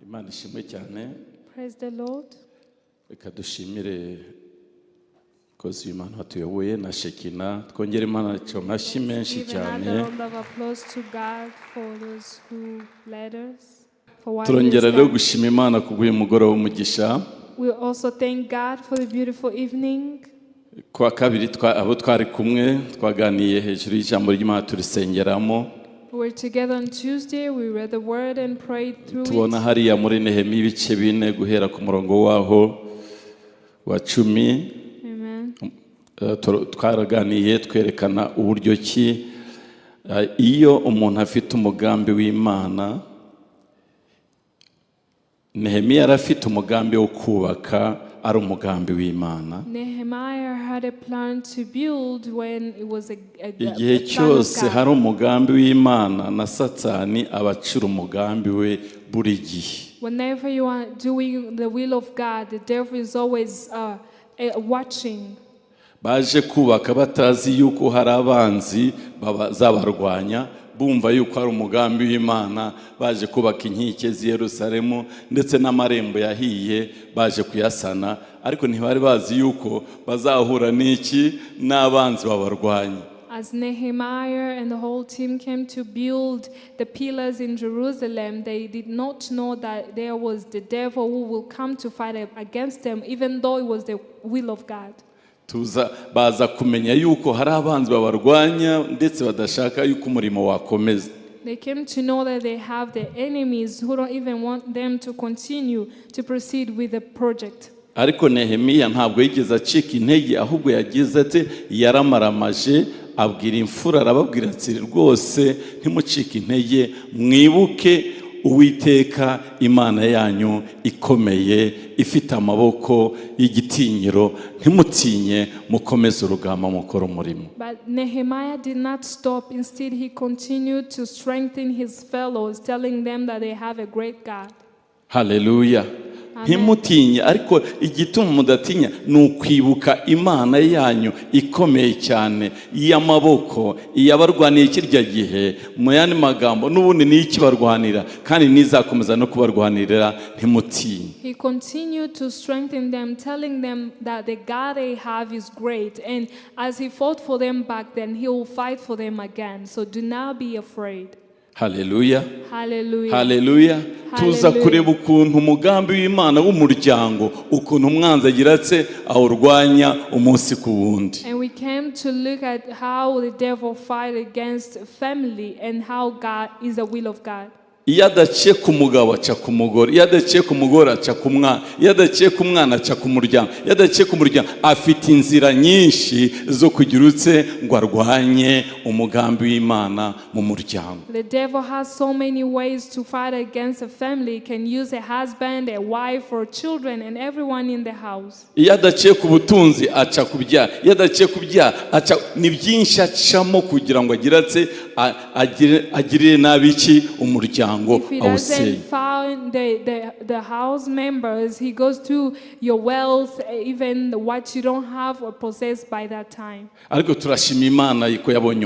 Imana ishimwe cyane. Praise the Lord. Reka dushimire kozi Imana watuyoboye na Shekina. Twongere Imana cyo mashyi menshi cyane. Turongera rero gushima Imana kubw'uyu mugoroba w'umugisha. We also thank God for the beautiful evening. Kwa kabiri abo twari kumwe twaganiye hejuru y'ijambo ry'Imana turisengeramo. We were together on Tuesday, we read the word and prayed through it. Tubona hariya muri Nehemiya ibice 4 guhera ku murongo waho wa 10. Amen. Twaraganiye twerekana uburyo ki iyo umuntu afite umugambi w'Imana. Nehemiya arafite umugambi wo kubaka ari umugambi w'Imana. Nehemiah had a plan to build when it was a igihe cyose hari umugambi w'Imana na Satani abacura umugambi we buri gihe. Whenever you are doing the will of God, the devil is always watching. Baje kubaka batazi yuko hari abanzi bazabarwanya, bumva yuko ari umugambi w'Imana. Baje kubaka inkike z'i Yerusalemu ndetse n'amarembo yahiye baje kuyasana, ariko ntibari bazi yuko bazahura n'iki n'abanzi babarwanya. As Nehemiah and the whole team came to build the pillars in Jerusalem, they did not know that there was the devil who will come to fight against them, even though it was the will of God. Baza kumenya yuko hari abanzi babarwanya ndetse badashaka yuko umurimo wakomeza. They came to know that they have the enemies who don't even want them to continue to proceed with the project. Ariko Nehemiya ntabwo yigeze acika intege, ahubwo yagize ati yaramaramaje abwira imfura arababwira ati rwose ntimucike intege, mwibuke Uwiteka Imana yanyu ikomeye ifite amaboko y'igitinyiro, ntimutinye mukomeze urugamba mukora umurimo. But Nehemiah did not stop. Instead, he continued to strengthen his fellows, telling them that they have a great God. Hallelujah. Ntimutinye, ariko igituma mudatinya ni ukwibuka Imana yanyu ikomeye cyane y'amaboko yabarwaniye kirya gihe. Mu yandi magambo n'ubundi ni ikibarwanira kandi nizakomeza no kubarwanirira, ntimutinye. He continued to strengthen them, telling them that the God they have is great, and as he fought for them back then, he will fight for them again. So do not be afraid. Hallelujah. Hallelujah. Hallelujah. Tuza kureba ukuntu umugambi w'Imana w'umuryango ukuntu umwanzi agira ate awurwanya umunsi ku wundi. And we came to look at how the devil fight against family and how God is the will of God. Iyo adaciye ku mugabo aca ku mugore, iyo adaciye ku mugore aca ku mwana, iyo adaciye ku mwana aca ku muryango, iyo adaciye ku muryango afite inzira nyinshi zo kugira utse ngo arwanye umugambi w'Imana mu muryango. The devil has so many ways to fight against a family. He can use a husband, a wife, or children, and everyone in the house. Iyo adaciye ku butunzi aca ku byaha, iyo adaciye ku byaha aca, ni byinshi acamo kugira ngo agire atse agirire nabi iki umuryango. If he doesn't find the house members, he goes to your wealth, even what you don't have or possess by that time. Ariko turashima Imana yuko yabonye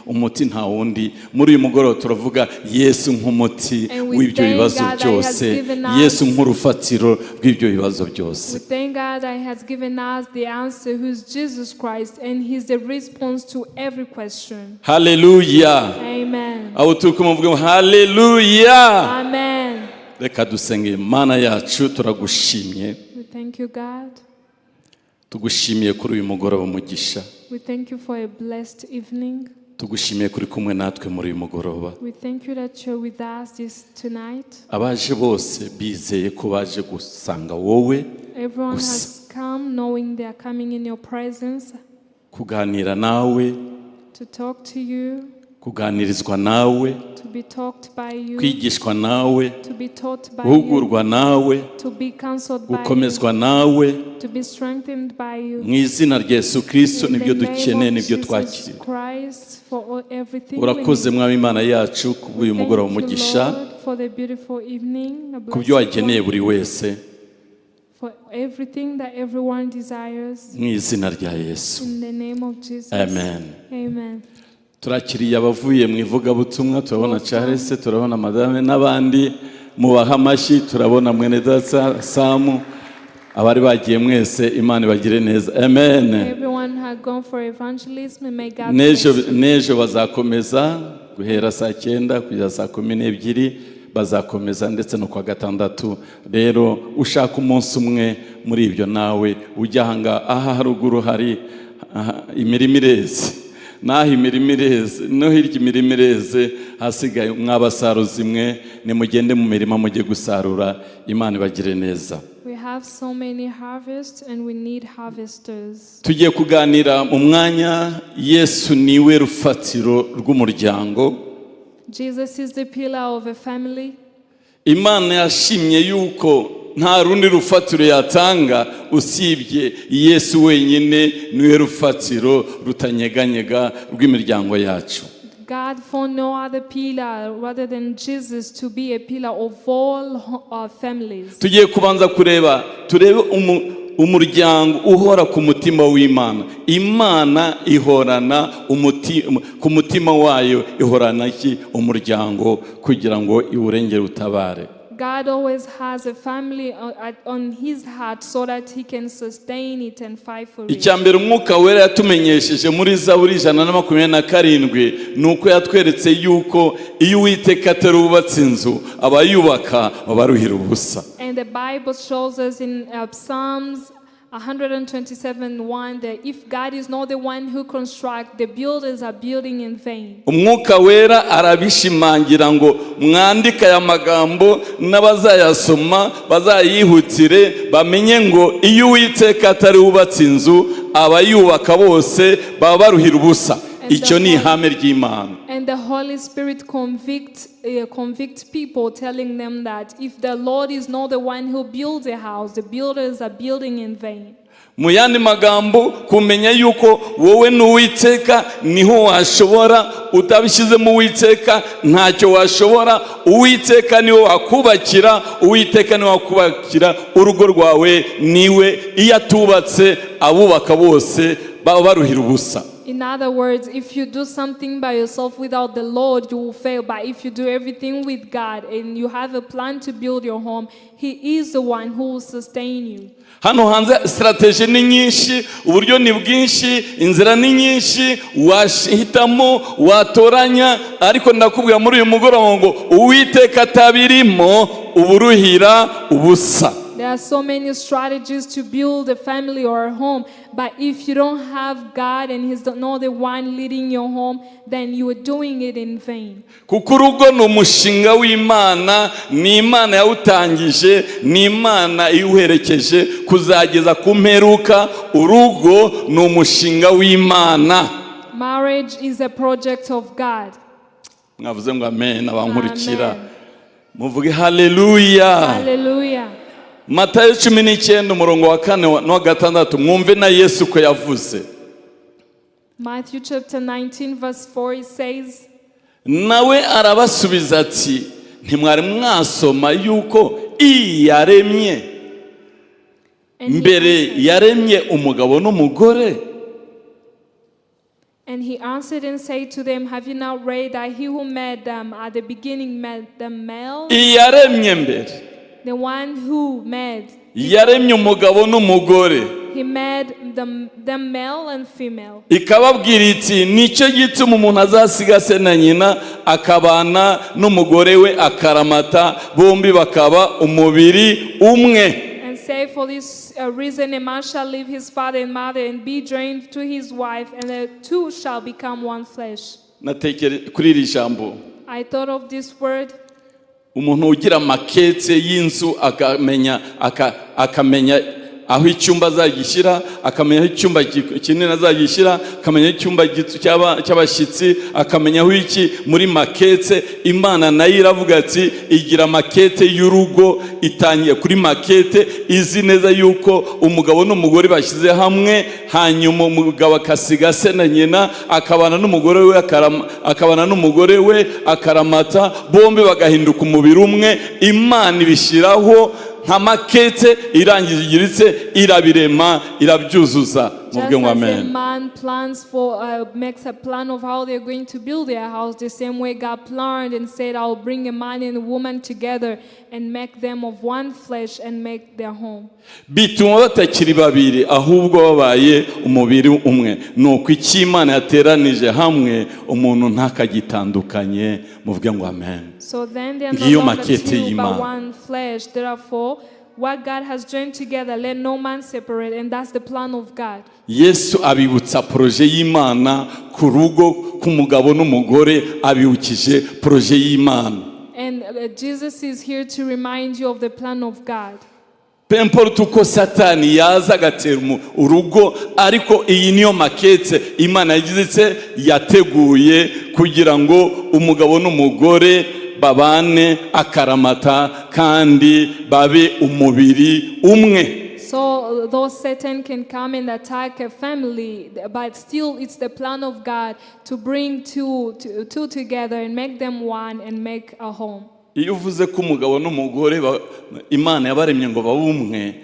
umuti nta wundi. Muri uyu mugoroba turavuga Yesu nk'umuti w'ibyo bibazo byose, Yesu nk'urufatiro rw'ibyo bibazo byose. We thank God that He has given us the answer, who's Jesus Christ, and He's the response to every question. Hallelujah. Amen. Abo tukumvuga hallelujah. Amen. Reka dusenge. Mana yacu turagushimye. We thank you, God. Tugushimiye kuri uyu mugoroba umugisha. We thank you for a blessed evening. Tugushimiye kuri kumwe natwe muri uyu mugoroba. We thank you that you're with us tonight. Abaje bose bizeye ko baje gusanga wowe. Everyone has come knowing they are coming in your presence. Kuganira nawe. To talk to you. Kuganirizwa nawe. To be talked by you. Kwigishwa nawe. To be taught by guhugurwa nawe. To be counseled by you. Gukomezwa nawe. To be strengthened by you. Mu izina rya Yesu Kristo nibyo dukeneye nibyo twakiriye. Urakoze mwami Imana yacu kubw'uyu mugoroba umugisha. Kubyo wageneye buri wese. For everything that everyone desires. Mu izina rya Yesu. In the name of Jesus. Amen. Amen. Turakiriye abavuye mu ivugabutumwa, turabona Charles, turabona Madame n'abandi mubaha amashyi. Turabona mwene data Samu, abari bagiye mwese Imana ibagire neza. Amen. Everyone had gone for evangelism, and may God bless you. Nejo bazakomeza guhera saa 9 kugeza saa 12 bazakomeza, ndetse no kwa gatandatu. Rero ushaka umunsi umwe muri ibyo nawe ujya aha haruguru hari imirimo ireze, naho imirimo ireze, no hirya imirimo ireze, hasigaye mwabasaruzi mwe, nimugende mu mirima mujye gusarura. Imana ibagire neza. We have so many harvests and we need harvesters. Tugiye kuganira mu mwanya Yesu niwe rufatiro rw'umuryango. Jesus is the pillar of a family. Imana yashimye yuko nta rundi rufatiro yatanga usibye Yesu wenyine niwe rufatiro rutanyeganyega rw'imiryango yacu. God found no other pillar rather than Jesus to be a pillar of all our families. Tugiye kubanza turebe umuryango uhora ku mutima w'Imana. Imana ihorana ku mutima wayo, ihorana iki? Umuryango, kugira ngo iwurengere utabare. God always has a family on his heart so that he can sustain it and fight for it. Icyambere umwuka wera yatumenyesheje muri Zaburi 127 nuko yatweretse yuko iyo Uwiteka atarubatse inzu abayubaka babaruhira ubusa. And the Bible shows us in Psalms 127:1 that if God is not the one who constructs, the builders are building in vain. Umwuka wera arabishimangira ngo mwandika aya magambo n'abazayasoma bazayihutire bamenye ngo iyo Uwiteka atari wubatse inzu abayubaka bose baba baruhira ubusa. Icyo ni ihame ry'Imana. And the Holy Spirit convicts people, telling them that if the Lord is not the one who builds a house, the builders are building in vain. Mu yandi magambo, kumenya yuko wowe n'Uwiteka niho washobora, utabishyize mu Uwiteka ntacyo washobora. Uwiteka niwe wakubakira, Uwiteka niwe wakubakira urugo rwawe. Niwe iyo atubatse abubaka bose baba baruhira ubusa. In other words, if you do something by yourself without the Lord, you will fail. But if you do everything with God and you have a plan to build your home, He is the one who will sustain you. Hano hanze strategy ni nyinshi, uburyo ni bwinshi, inzira ni nyinshi, wahitamo, watoranya, ariko ndakubwira muri uyu mugoroba ngo Uwiteka atabirimo uburuhira ubusa. There are so many strategies to build a family or a home, but if you don't have God and He's not the one leading your home, then you are doing it in vain. Kuko urugo ni umushinga w'Imana, ni Imana yawutangije, ni Imana iwuherekeje kuzageza ku mperuka. Urugo ni umushinga w'Imana. Marriage is a project of God. Mwavuze ngo amen abankurikira. Muvuge haleluya. Hallelujah. Matayo 19 umurongo wa 4 no 6 mwumve na Yesu ko yavuze. Matthew chapter 19 verse 4 it says, nawe arabasubiza ati ntimwari mwasoma yuko yaremye mbere yaremye umugabo n'umugore. And he answered and said to them, have you not read that he who made them at the beginning made them male? Yaremye mbere. The one who made. Yaremye umugabo n'umugore. He made them male and female. Ikababwira iti nicyo gituma umuntu azasiga se na nyina akabana n'umugore we akaramata, bombi bakaba umubiri umwe. And say, for this reason a man shall leave his father and mother and be joined to his wife, and the two shall become one flesh. Natekere kuri iri jambo. I thought of this word. Umuntu ugira makete y'inzu akamenya aho icyumba azagishyira, akamenya aho icyumba kinini azagishyira, akamenya icyumba gito cy'abashyitsi, akamenya aho iki muri makete. Imana nayo iravuga ati igira makete y'urugo, itangiye kuri makete, izi neza yuko umugabo n'umugore bashyize hamwe, hanyuma umugabo akasiga se na nyina akabana n'umugore we akaramata, bombi bagahinduka umubiri umwe. Imana ibishyiraho nka makete irangije igiritse, irabirema, irabyuzuza. muvuge ngo as a amen. man plans makes a plan of how they're going to build their house, the same way God planned and said, I'll bring a man and a woman together and make them of one flesh and make their home. Bituma batakiri babiri ahubwo babaye umubiri umwe. Nuko iki Imana yateranije hamwe umuntu ntakagitandukanye, muvuge ngo amen. So then they are no longer two but one flesh. Therefore, what God has joined together, let no man separate, and that's the plan of God. Yesu abibutsa proje y'Imana ku rugo k'umugabo n'umugore, abibukije proje y'Imana. And Jesus is here to remind you of the plan of God. Pemporte uko Satani yaza agatera urugo, ariko iyi niyo maketse Imana yateguye kugira ngo umugabo n'umugore babane akaramata kandi babe umubiri umwe. So though Satan can come and attack a family, but still it's the plan of God to bring two together and make them one and make a home. Iyo uvuze ko umugabo n'umugore Imana yabaremye ngo babumwe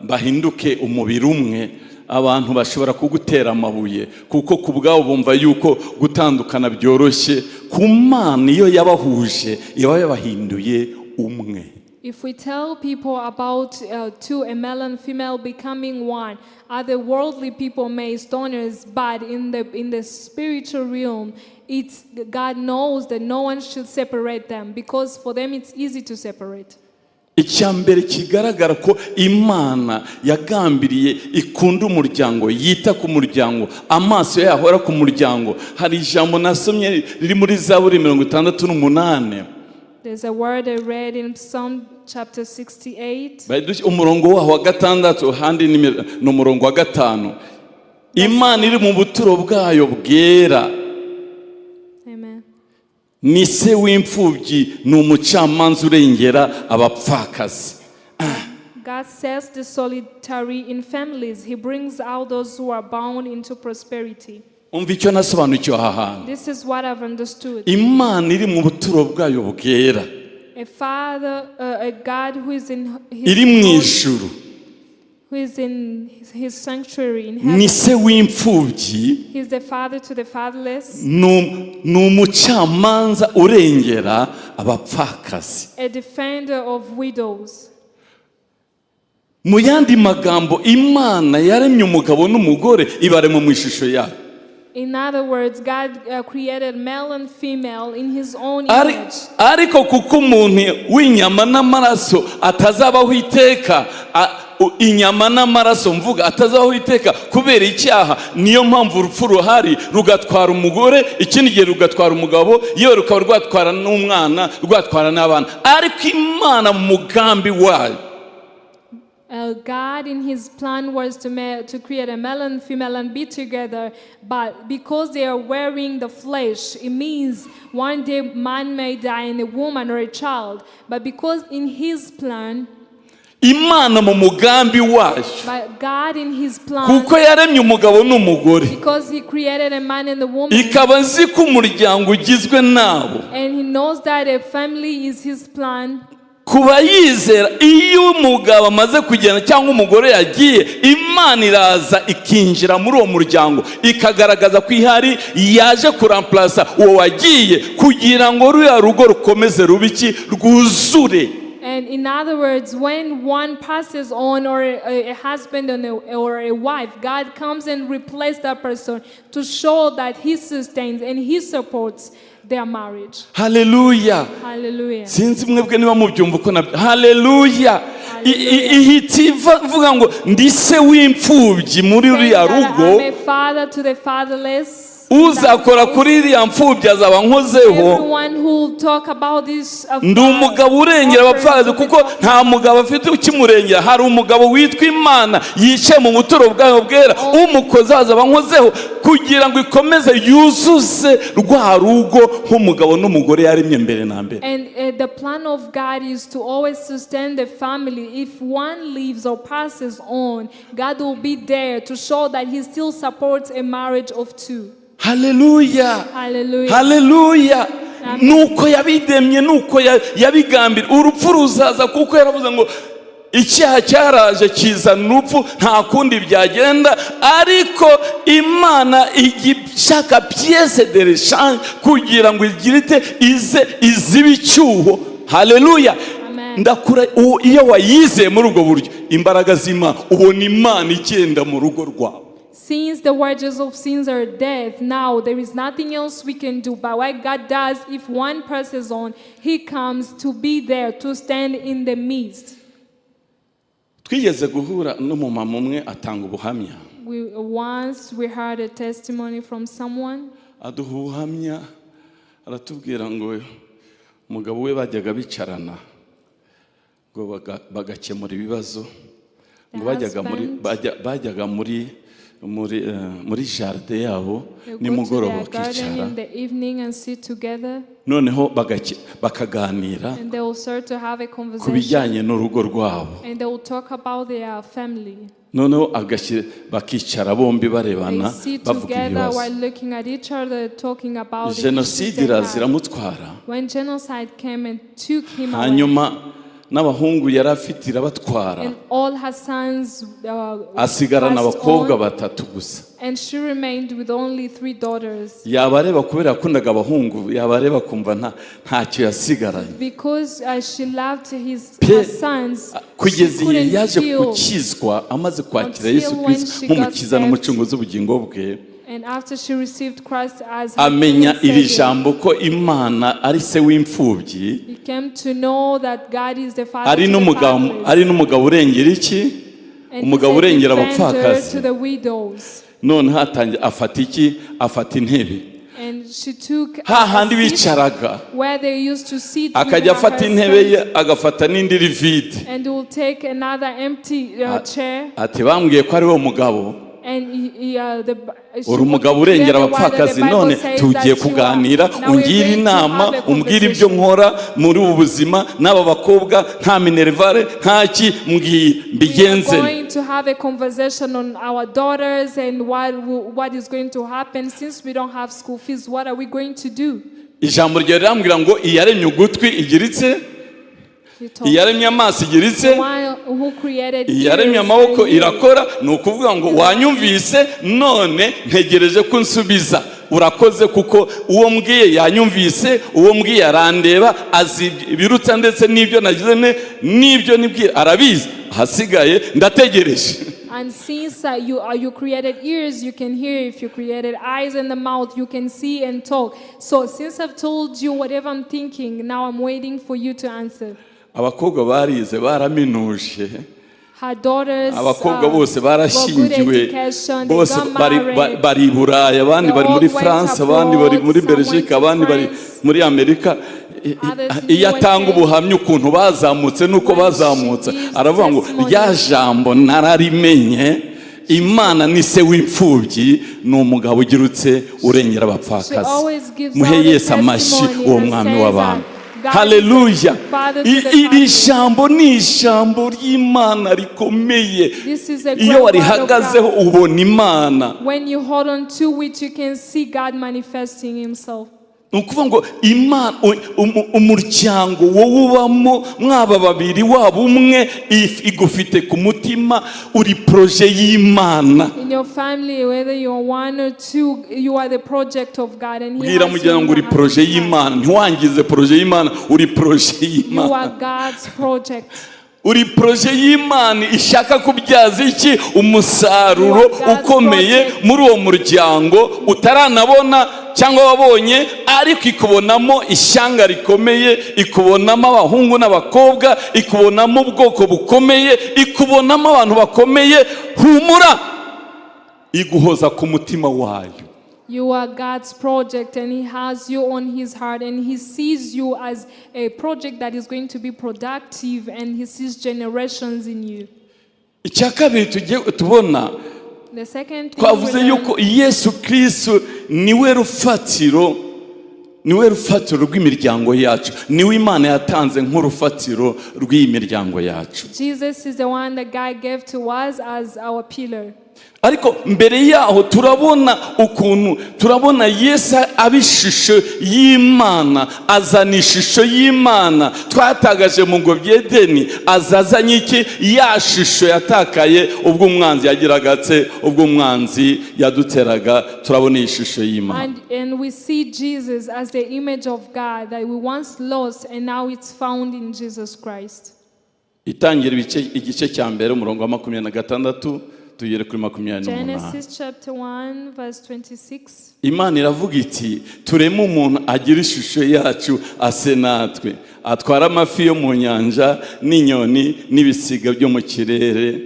bahinduke umubiri umwe, abantu bashobora kugutera amabuye kuko kubwabo bumva yuko gutandukana byoroshye. Ku Mana iyo yabahuje iba yabahinduye umwe. If we tell people about a male and female becoming one, other worldly people may stone us, but in the spiritual realm, it's God knows that no one should separate them because for them it's easy to separate. Icyambere kigaragara ko Imana yagambiriye ikunda umuryango, yita ku muryango, amaso yahora ku muryango. Hari ijambo nasomye riri muri Zaburi 68. There's a word I read in Psalm chapter 68. Umurongo wa gatandatu handi ni umurongo wa gatanu. Imana iri mu buturo bwayo bwera. Amen. Ni se w'imfubyi n'umucamanza urengera abapfakazi. God sets the solitary in families. He brings out those who are bound into prosperity. Umva icyo nasobanukiwe aha hantu. This is what I've understood. Imana iri mu buturo bwayo bwera. A father, a God who is in iri mu ijuru, who is in his sanctuary in heaven. Ni se w'imfubyi. He is the father to the fatherless. N'umucamanza urengera abapfakazi. A defender of widows. Mu yandi magambo, Imana yaremye umugabo n'umugore ibarema mu ishusho yayo. In other words, God created male and female in his own image. Ariko kuko umuntu w'inyama n'amaraso atazabaho iteka, inyama n'amaraso mvuga atazabaho iteka kubera icyaha, niyo mpamvu urupfu ruhari rugatwara umugore, ikindi gihe rugatwara umugabo, yewe rukaba rwatwara n'umwana, rwatwara n'abana. Ariko Imana mu mugambi wayo, God in his plan was to create a male and female and be together, but because they are wearing the flesh, it means one day man may die and a woman or a child. But because in his plan, Imana mu mugambi wayo, but God in his plan, kuko yaremye umugabo n'umugore, because he created a man and a woman, ikaba nzi ko umuryango ugizwe nabo, and he knows that a family is his plan. Kuba yizera iyo umugabo amaze kugenda cyangwa umugore yagiye, Imana iraza ikinjira muri uwo muryango ikagaragaza ko ihari, yaje kuramplaza uwo wagiye kugira ngo ruya rugo rukomeze rubiki rwuzure. And in other words, when one passes on, or a husband or a wife, God comes and replaces that person to show that he sustains and he supports their marriage. Hallelujah. Hallelujah. Sinzi mwebwe niba mubyumva uko nabyo. Hallelujah. Ivuga ngo ndi se w'imfubyi muri uriya rugo. I'm a father to the fatherless. Uzakora kuri iriya mfubyi azaba nkozeho. Ndi umugabo urengera abapfakazi kuko nta mugabo afite ukimurengera. Hari umugabo witwa Imana yicaye mu buturo bwayo bwera, umukozi azaba nkozeho kugira ngo ikomeze yuzuze rwa rugo nk'umugabo n'umugore yaremye mbere na mbere. And the plan of God is to always sustain the family. If one leaves or passes on, God will be there to show that he still supports a marriage of two. Hallelujah. Hallelujah. Hallelujah. Nuko yabidemye, nuko yabigambira. Urupfu ruzaza kuko yaravuze ngo icyaha cyaraje kizana urupfu, nta kundi byagenda, ariko Imana igishaka pièce de rechange kugira ngo igirite izibe icyuho. Haleluya. Ndakura iyo wayize muri ubwo buryo, imbaraga z'Imana ubona Imana igenda mu rugo rwawe. Since the wages of sins are death, now there is nothing else we can do. But what God does, if one person is on, He comes to be there, to stand in the midst. Twigeze guhura n'umumama umwe atanga ubuhamya. Once we heard a testimony from someone. Aduha ubuhamya, aratubwira ngo umugabo we bajyaga bicarana ngo bagakemura ibibazo, ngo bajyaga muri jardin yabo nimugoroba bakicara, noneho bakaganira ku bijyanye n'urugo rwabo, noneho bakicara bombi barebana bavuga ibibazo. Jenoside iramutwara, hanyuma n'abahungu yari afite irabatwara, asigarana abakobwa batatu gusa. And she remained with only 3 daughters. Yabareba kubera yakundaga abahungu, yabareba kumva ntacyo yasigaranye. Because she loved her sons. Kugeza igihe yaje gukizwa, amaze kwakira Yesu Kristo nk'umukiza n'umucunguzi w'ubugingo bwe. And after she received Christ as her amenya iri jambo ko Imana ari se w'imfubyi, he came to know that God is the father ari n'umugabo urengera iki? Umugabo urengera abapfakazi. None hatangiye afata intebe. hahandi bicaraga akajya afata intebe ye agafata n'indi rivide. Ati bambwiye ko ari wo mugabo, uri umugabo urengera abapfakazi, none tugiye kuganira, ungira inama, umbwira ibyo nkora muri ubu buzima n'aba bakobwa, nta minervare ntaki mbigenze. To have a conversation on our daughters and what is going to happen since we don't have school fees. What are we going to do? Ijambo ryo rirambwira ngo iyaremye ugutwi igiritse, iyaremye amaso igiritse, iyaremye amaboko irakora. Ni ukuvuga ngo wanyumvise, none ntegereje ko nsubiza. Urakoze kuko uwo mbwiye yanyumvise, uwo mbwiye arandeba, azi birutsa ndetse n'ibyo nagize n'ibyo nibwiye arabizi, hasigaye ndategereje. And since you created ears, you can hear. If you created eyes and the mouth, you can see and talk. So since I've told you whatever I'm thinking, now I'm waiting for you to answer. Abakobwa barize baraminuje, abakobwa bose barashyingiwe, bose bari i Burayi, abandi bari muri France, abandi bari muri Belgique, abandi bari muri Amerika. Iyo atanga ubuhamya ukuntu bazamutse nuko bazamutse, aravuga ngo rya jambo nararimenye, Imana ni se w'imfubyi, ni umugabo ugirutse urengera abapfakazi. Muhe Yesu amashyi uwo mwami w'abantu. Haleluya. Iri jambo ni ijambo ry'Imana rikomeye. Iyo warihagazeho ubona Imana. When you hold on to it, you can see God manifesting himself. Nukuvuga ngo Imana umuryango wowe ubamo mwaba babiri waba umwe igufite ku mutima, uri projet y'Imana. In your family, whether you are 1 or 2, you are the project of God, and He has you. Uri projet y'Imana, ntiwangize projet y'Imana, uri projet y'Imana. You are God's project. Uri projet y'Imana ishaka kubyaza iki umusaruro ukomeye muri uwo muryango utaranabona cyangwa wabonye, ariko ikubonamo ishyanga rikomeye, ikubonamo abahungu n'abakobwa, ikubonamo ubwoko bukomeye, ikubonamo abantu bakomeye. Humura, iguhoza ku mutima wayo. You are God's project, and He has you on His heart, and He sees you as a project that is going to be productive, and He sees generations in you. Icyakabiri tugiye tubona, the second thing, twavuze yuko Yesu Kristo niwe rufatiro rw'imiryango yacu, niwe Imana yatanze nk'urufatiro rw'imiryango yacu. Jesus is the one that God gave to us as our pillar. ariko mbere yaho turabona Yesu abishusho y'Imana, azana ishusho y'Imana twatagaje mu ngo by'Edeni, azazanye iki? Ya shusho yatakaye ubwo umwanzi yagiragatse, ubwo umwanzi yaduteraga. Turabona ishusho y'Imana, and we see Jesus as the image of God that we once lost, and now it's found in Jesus Christ. Itangira igice cya mbere umurongo wa 26 tugere kuri 28. Genesis chapter 1 verse 26. Imana iravuga iti tureme umuntu agira ishusho yacu ase natwe, atwara amafi yo mu nyanja n'inyoni n'ibisiga byo mu kirere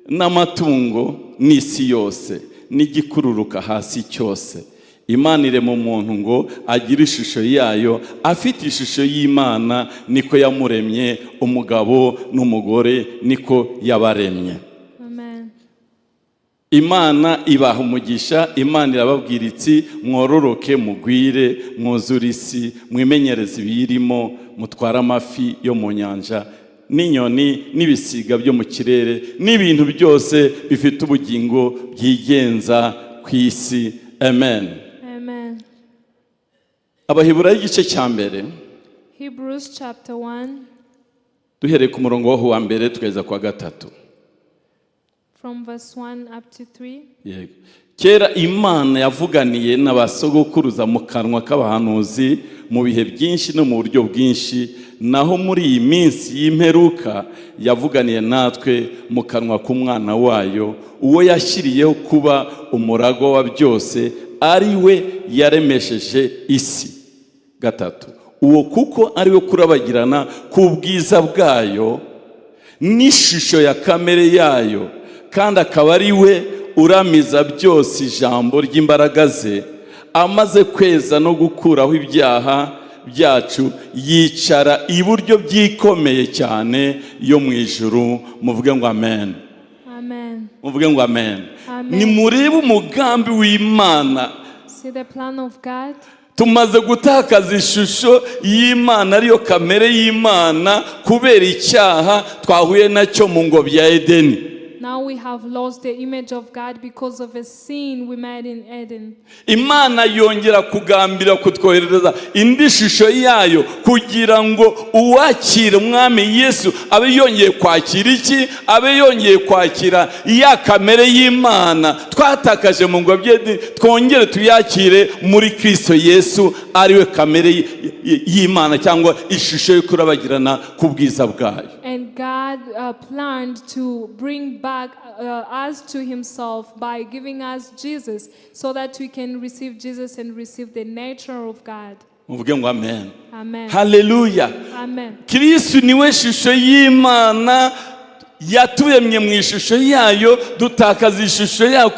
n'amatungo n'isi yose n'igikururuka hasi cyose. Imana irema umuntu ngo agire ishusho yayo, afite ishusho y'Imana niko yamuremye, umugabo n'umugore niko yabaremye. Imana ibahe umugisha. Imana irababwira iti mwororoke, mugwire, mwuzure isi, mwimenyereze ibiyirimo, mutware amafi yo mu nyanja n'inyoni n'ibisiga byo mu kirere n'ibintu byose bifite ubugingo byigenza ku isi. Amen. Amen. Abaheburayo igice cya mbere, Hebrews chapter 1, duhereye ku murongo wa mbere tugeza kwa 3. from verse 1 up to 3. Yego. Kera Imana yavuganiye n'abasogokuruza mu kanwa k'abahanuzi mu bihe byinshi no mu buryo bwinshi, naho muri iyi minsi y'imperuka yavuganiye natwe mu kanwa k'umwana wayo, uwo yashyiriyeho kuba umurago wa byose, ari we yaremesheje isi. 3. Uwo kuko ari we kurabagirana k'ubwiza bwayo n'ishusho ya kamere yayo, kandi akaba ari we uramiza byose ijambo ry'imbaraga ze, amaze kweza no gukuraho ibyaha byacu, yicara iburyo by'ikomeye cyane yo mu ijuru. Muvuge ngo amen. Amen. Muvuge ngo amen. Amen. Ni murebe umugambi w'Imana. See the plan of God. Tumaze gutakaza ishusho y'Imana, ariyo kamere y'Imana, kubera icyaha twahuye nacyo mu ngobyi ya Edeni. Now we have lost the image of God because of a sin we made in Eden. Imana yongera kugambira kutwoherereza indi shusho yayo kugira ngo uwakira umwami Yesu abe yongeye kwakira iki? Abe yongeye kwakira ya kamere y'Imana twatakaje mu ngobyi y'Edeni, twongere tuyakire muri Kristo Yesu, ariwe kamere y'Imana cyangwa ishusho yo kurabagirana ku bwiza bwayo. And God planned to bring back us to himself by giving us Jesus, so that we can receive Jesus and receive the nature of God. Muvuge ngo amen. Amen. Hallelujah. Amen. Kristo niwe shusho y'Imana, yaturemye mu ishusho yayo, dutakaza ishusho yayo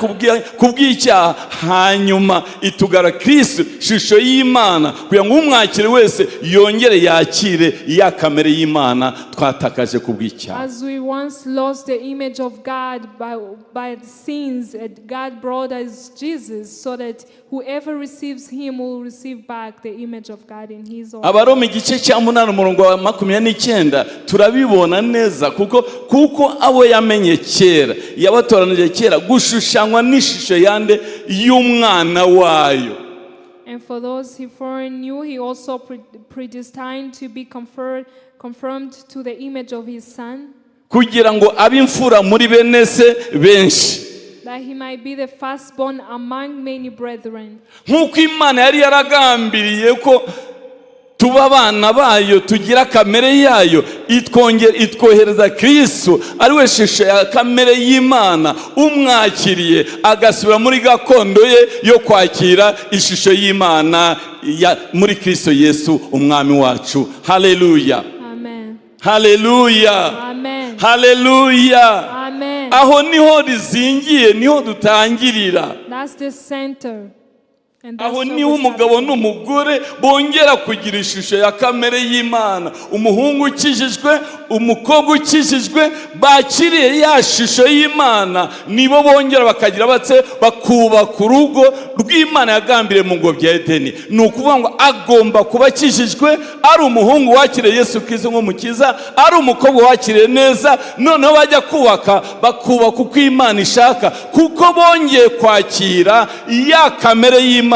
kubw'icyaha, hanyuma itugara Kristo shusho y'Imana kugira ngo umwakire wese yongere yakire ya kamere y'Imana twatakaje kubw'icyaha. As we once lost the image of God by the sins, God brought us Jesus, so that whoever receives him will receive back the image of God in his own. Abaroma igice cya 8 umurongo wa 29 turabibona neza, kuko abo yamenye kera, yabatoranije kera gushushanywa n'ishusho yande y'umwana wayo. And for those he foreknew, he also predestined to be conformed to the image of his son, kugira ngo abe imfura muri bene se benshi, that he might be the firstborn among many brethren. nk'uko Imana yari yaragambiriye ko tuba abana bayo, tugira kamere yayo, itwohereza Kristo ariwe shusho ya kamere y'Imana, umwakiriye agasubira muri gakondo ye yo kwakira ishusho y'Imana muri Kristo Yesu umwami wacu. Hallelujah. Amen. Hallelujah. Amen. Hallelujah. Amen. Aho niho rizingiye, niho dutangirira. That's the center. And that's aho what niho was umugabo happening. n'umugore bongera kugira ishusho ya kamere y'Imana. Umuhungu ukijijwe, umukobwa ukijijwe bakiriye ya shusho y'Imana, nibo bongera bakagira batse bakubaka urugo rw'Imana yagambiriye mu ngobyi ya Edeni. Ni ukuvuga ngo agomba kuba akijijwe, ari umuhungu wakiriye Yesu Kristo nk'umukiza, ari umukobwa wakiriye neza, noneho bajya bakubaka uko Imana ishaka, kuko bongeye kwakira ya kamere y'Imana,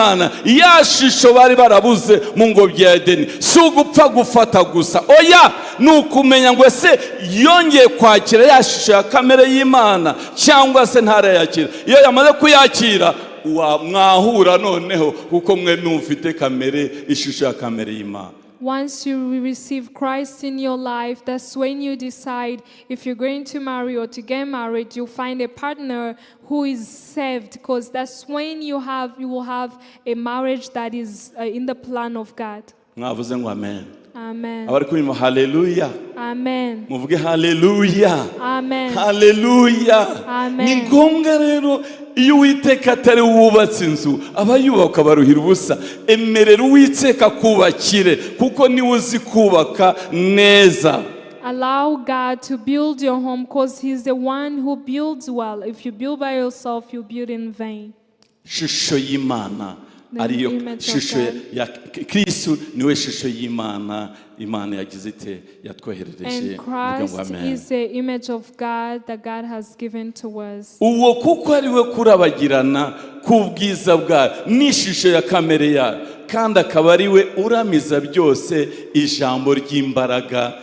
ya shusho bari barabuze mu ngobyi ya Edeni. Si ugupfa gufata gusa, oya, ni ukumenya ngo ese yongeye kwakira ya shusho ya kamere y'Imana cyangwa se ntarayakira. Iyo yamaze kuyakira mwahura noneho kuko mwe mufite kamere, ishusho ya kamere y'Imana. Once you receive Christ in your life, that's when you decide if you're going to marry or to get married. You find a partner who is saved, because that's when you will have a marriage that is in the plan of God. Mwavuze ngo amen. Amen. Abari kumva haleluya. Amen. Muvuge haleluya. Amen. Haleluya. Amen. Ni ngombwa rero iyo Uwiteka atari wubatse inzu abayubaka baruhira ubusa. Emerera Uwiteka kubakire kuko niwe uzi kubaka neza. Allow God to build your home, because He's the one who builds well. If you build by yourself, you build in vain. Shusho y'Imana ariyo shusho ya Kristo, niwe shusho y'Imana. Imana yagize ite yatwoherereje. And Christ is the image of God that God has given to us. Uwo kuko ariwe kurabagirana kubwiza bwa n'ishusho ya kamere ya, kandi akaba ariwe uramiza byose, ijambo ry'imbaraga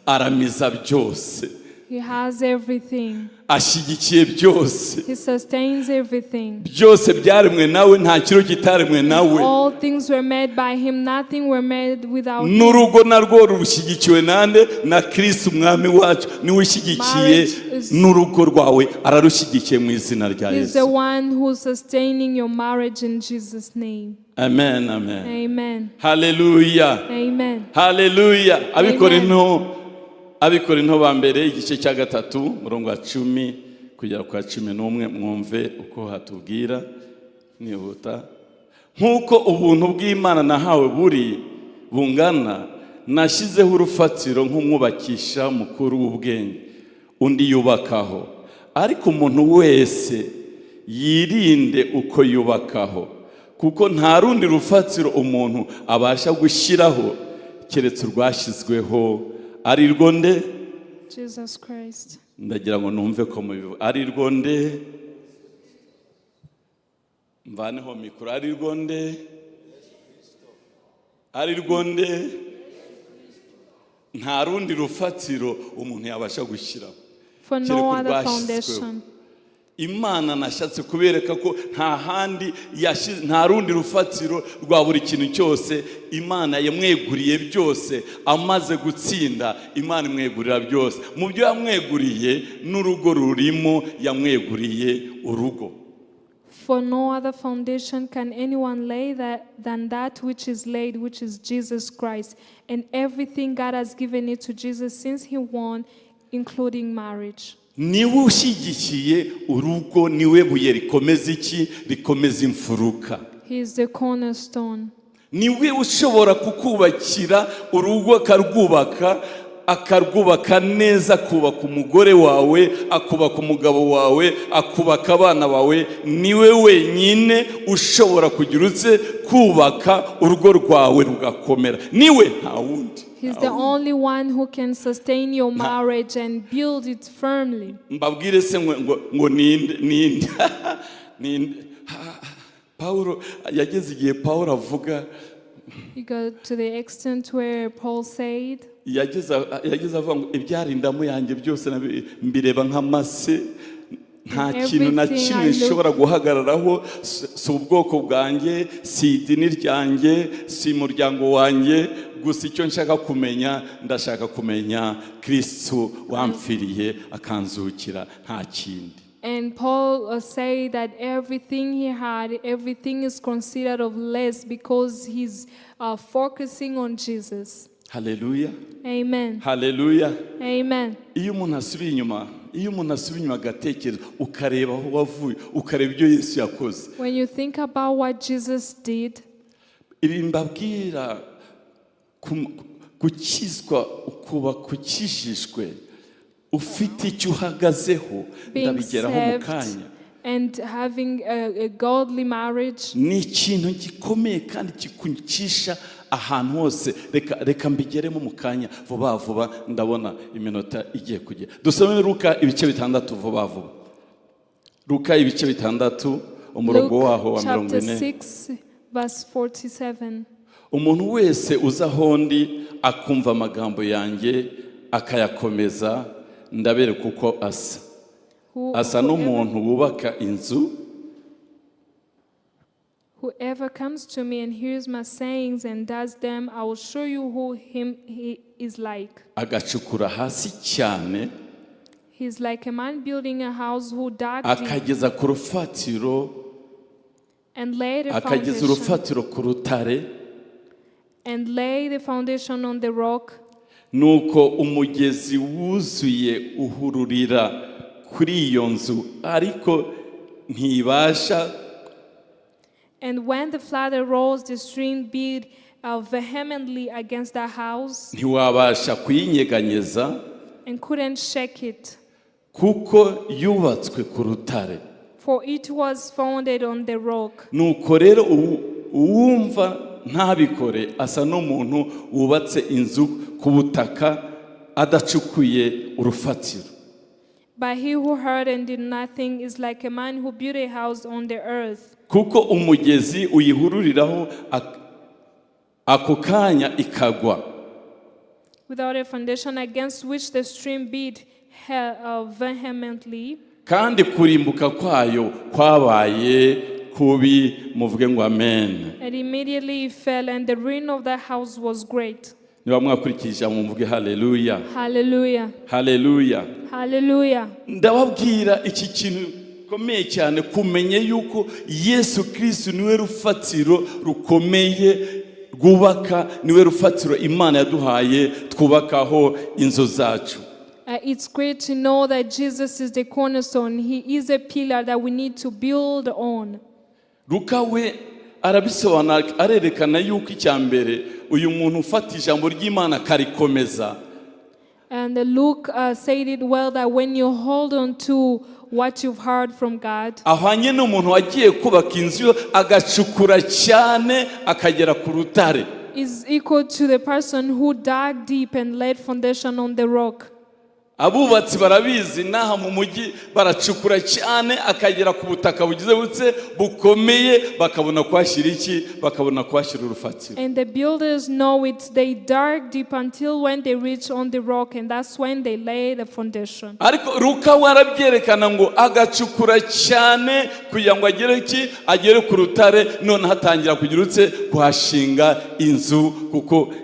aramiza byose. He has everything. Ashyigikiye byose. He sustains everything. Byose byaremwe nawe, nta kiro kitaremwe nawe. All things were made by Him, nothing were made without Him. N'urugo narwo rushyigikiwe nande? Na Kristo umwami wacu, niwe ushyigikiye n'urugo rwawe, ararushyigikiye mu izina rya Yesu. He's the one who's sustaining your marriage in Jesus' name. Amen, amen. Amen. Hallelujah. Amen. Hallelujah. Abikorinto ba mbere igice cya 3 murongo wa 10 kugera kwa 11, mwumve uko hatubwira nihuta. Nkuko ubuntu bw'Imana nahawe buri bungana, nashyizeho urufatiro nk'umwubakisha mukuru w'ubwenge, undi yubakaho. Ariko umuntu wese yirinde uko yubakaho, kuko nta rundi rufatiro umuntu abasha gushyiraho keretse urwashyizweho, ari rwo nde? Jesus Christ. Ndagira ngo numve ko mubivuga. Ari rwo nde? Mvaneho mikoro. Ari rwo nde? Ari rwo nde? Nta rundi rufatiro umuntu yabasha gushyiraho. For no other foundation. Imana nashatse kubereka ko nta rundi rufatiro rwa buri kintu cyose. Imana yamweguriye byose, amaze gutsinda Imana imwegurira byose. Mu byo yamweguriye n'urugo rurimo, yamweguriye urugo. For no other foundation can anyone lay than that which is laid, which is Jesus Christ. And everything God has given it to Jesus since He won, including marriage. Niwe ushyigikiye urugo, niwe buye rikomeza iki? Rikomeza imfuruka. He is the cornerstone. Niwe ushobora kukubakira urugo, akarwubaka neza, akubaka umugore wawe, akubaka umugabo wawe, akubaka abana bawe. Niwe wenyine ushobora kugira utse kubaka urugo rwawe rugakomera. Niwe, nta wundi. He's the only one who can sustain your marriage and build it firmly. Mbabwire se ngo ninde Paulo yageze igihe Paulo avuga. He got to the extent where Paul said, yageze avuga ngo ibyarindamu yanjye byose mbireba nk'amase, nta kintu na kimwe nshobora guhagararaho, si ubwoko bwanjye, si idini ryanjye, si umuryango wanjye, gusa icyo nshaka kumenya, ndashaka kumenya Kristo wamfiriye akanzukira, nta kindi. And Paul said that everything he had, everything is considered of less because he's focusing on Jesus. Haleluya. Amen. Haleluya. Amen. Iyo umuntu asubiye inyuma agatekereza ukareba aho wavuye ukareba ibyo Yesu yakoze. When you think about what Jesus did, Ibi mbabwira gukizwa ukuba kukijijwe ufite icyo uhagazeho ndabigeraho mu kanya. And having a godly marriage ni ikintu gikomeye kandi kikunyisha ahantu hose. Reka mbigeremo mu kanya vuba ndabona iminota igiye kugera. Dusome Luka ibice 6 vuba. Luka ibice 6 umurongo waho wa 40. Verse 47. Umuntu wese uza hondi akumva amagambo yanjye akayakomeza ndabereka uko asa n'umuntu wubaka inzu. Whoever comes to me and hears my sayings and does them, I will show you who he is like. Agacukura hasi cyane. He is like a man building a house who dug akageza ku rufatiro and laid a akageza urufatiro ku rutare and lay the foundation on the rock. Nuko umugezi wuzuye uhururira kuri iyo nzu ariko ntibasha. And when the flood arose, the stream beat vehemently against the house ntiwabasha kuyinyeganyeza and couldn't shake it, kuko yubatswe ku rutare. for it was founded on the rock. Nuko rero uwumva ntabikore asa n'umuntu wubatse inzu ku butaka adacukuye urufatiro. But he who heard and did nothing is like a man who built a house on the earth. Kuko umugezi uyihururiraho ako kanya ikagwa, without a foundation, against which the stream beat vehemently. Kandi kurimbuka kwayo kwabaye kubi. Muvuge ngo amen. And immediately it fell, and the ruin of the house was great. Niba mwakurikije muvuge haleluya. Hallelujah. Haleluya. Hallelujah. Ndababwira iki kintu komeye cyane kumenye yuko Yesu Kristo niwe rufatiro rukomeye rwubaka, niwe rufatiro Imana yaduhaye twubakaho inzo zacu. It's great to know that Jesus is the cornerstone. He is a pillar that we need to build on. Luka we arabisobanura arerekana yuko icyambere uyu muntu ufata ijambo ry'Imana karikomeza. And Luke said it well, that when you hold on to what you've heard from God, ahanye n'umuntu wagiye kubaka inzu agacukura cyane akagera ku rutare, is equal to the person who dug deep and laid foundation on the rock. Abubatsi barabizi naha mu mujyi baracukura cyane akagera ku butaka bugize butse bukomeye bakabona kwashira iki, bakabona kwashira urufatiro. And the builders know it. They dug deep until when they reach on the rock, and that's when they lay the foundation. Ariko Luka warabyerekana ngo agacukura cyane kugira ngo agere ku rutare, none hatangira kugira utse kuhashinga inzu kuko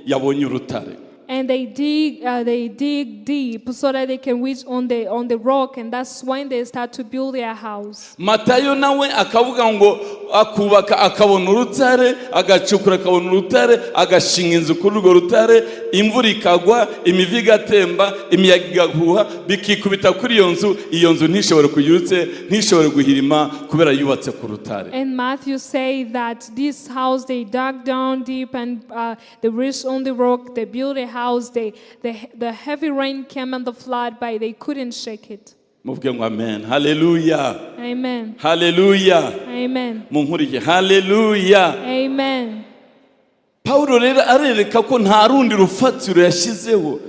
yabonye urutare. And they dig deep so that they can reach on the rock, and that's when they start to build their house. Matayo nawe akavuga ngo akubaka akabona urutare, agacukura akabona urutare, agashinga inzu kuri urwo rutare, imvura ikagwa, imivu igatemba, imiyaga igahuha, bikikubita kuri iyo nzu ntishobore kugirutse, ntishobore guhirima kubera yubatse ku rutare. And Matthew say that this house they dug down deep, and they reached on the rock. They built a house. The heavy rain came and the flood, but they couldn't shake it. Muvuge ngo amen. Hallelujah. Amen. Hallelujah. Amen. Munkurije hallelujah. Amen. Paulo rero arereka ko nta rundi rufatiro yashizeho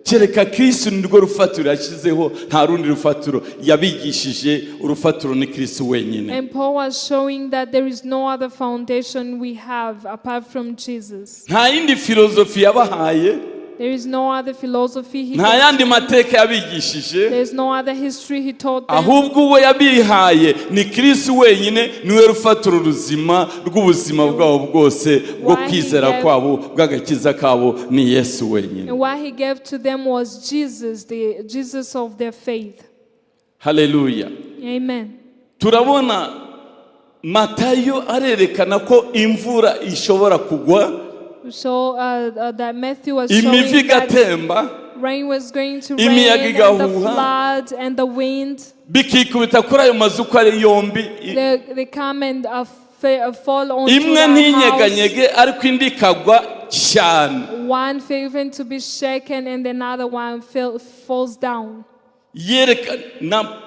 kereka Kristo nirwo rufatiro yashizeho, nta rundi rufatiro yabigishije, urufatiro ni Kristo wenyine. And Paul was showing that there is no other foundation we have apart from Jesus. Nta yindi filozofi yabahaye, there is no other philosophy nta yandi mateka yabigishije, there is no other history he taught them. Ahubwo uwo yabihaye ni Kristo wenyine, niwe rufatiro ruzima rw'ubuzima bwabo bwose bwo kwizera kwabo, bw'agakiza kabo ni Yesu wenyine. And what he gave to them was Jesus, the Jesus of their faith. Hallelujah. Amen. Turabona Matayo arerekana ko imvura ishobora kugwa. So that Matthew was showing imivu that igatemba rain was going to imiyaga rain, and the igahuha flood and the wind. bikikubita kuri ayo mazu uko ari yombi They come and fall onto imwe the house. ntinyeganyege ariko indi ikagwa cyane. One even to be shaken and another one falls down. yerekana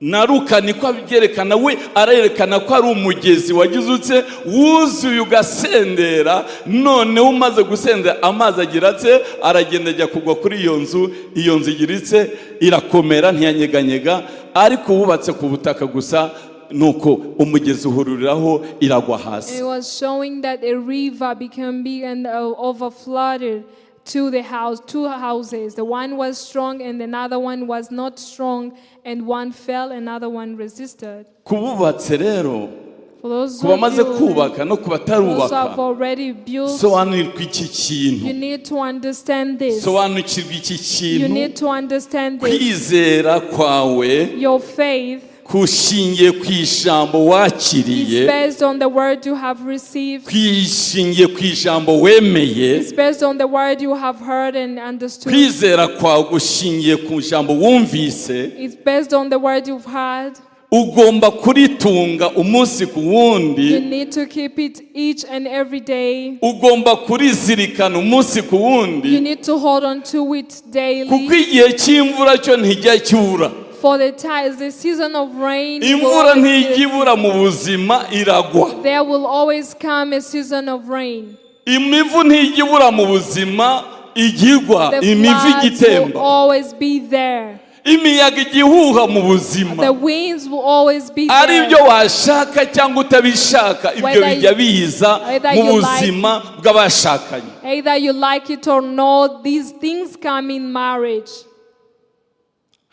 na Luka niko abyerekana, we arerekana ko ari umugezi wagizutse wuzuye ugasendera, none umaze gusendera amazi agiratse aragenda ajya kugwa kuri iyo nzu igiritse irakomera ntiyanyeganyega, ariko wubatse ku butaka gusa nuko umugezi uhururiraho iragwa hasi. It was showing that a river became big and overflowed to the house, two houses. The one was strong and another one was not strong, and one fell, another one resisted. Kububatse rero, For those who kubamaze kubaka no kubatarubaka, have already built, sobanukirwa iki kintu, you need to understand this. sobanukirwa iki You kintu, need to understand this. kwizera kwawe Your faith kushingiye ku ijambo is wakiriye, based on the word you have received. kwishingiye ku ijambo wemeye, It's based on the word you have heard and understood. kwizera kwawe gushingiye ku ijambo wumvise. It's based on the word you've heard. Ugomba kuritunga umunsi ku You wundi, need to keep it each and every day. ugomba kurizirikana umunsi ku You wundi, need to hold on to it kuko daily. igihe cy'imvura cyo ntijya cyura. For the season of rain, will Imvura always ntijya be- ibura mu buzima, iragwa. there will always come a season of rain. Imivu ntijya ibura mu buzima, igigwa. The Imivu floods will igitemba, always be there. imiyaga igihuha mu buzima. The winds will always be Ari there. ibyo washaka cyangwa utabishaka, ibyo Whether bijya biza whether mu you like- buzima bw'abashakanye. Either you like it or not, these things come in marriage.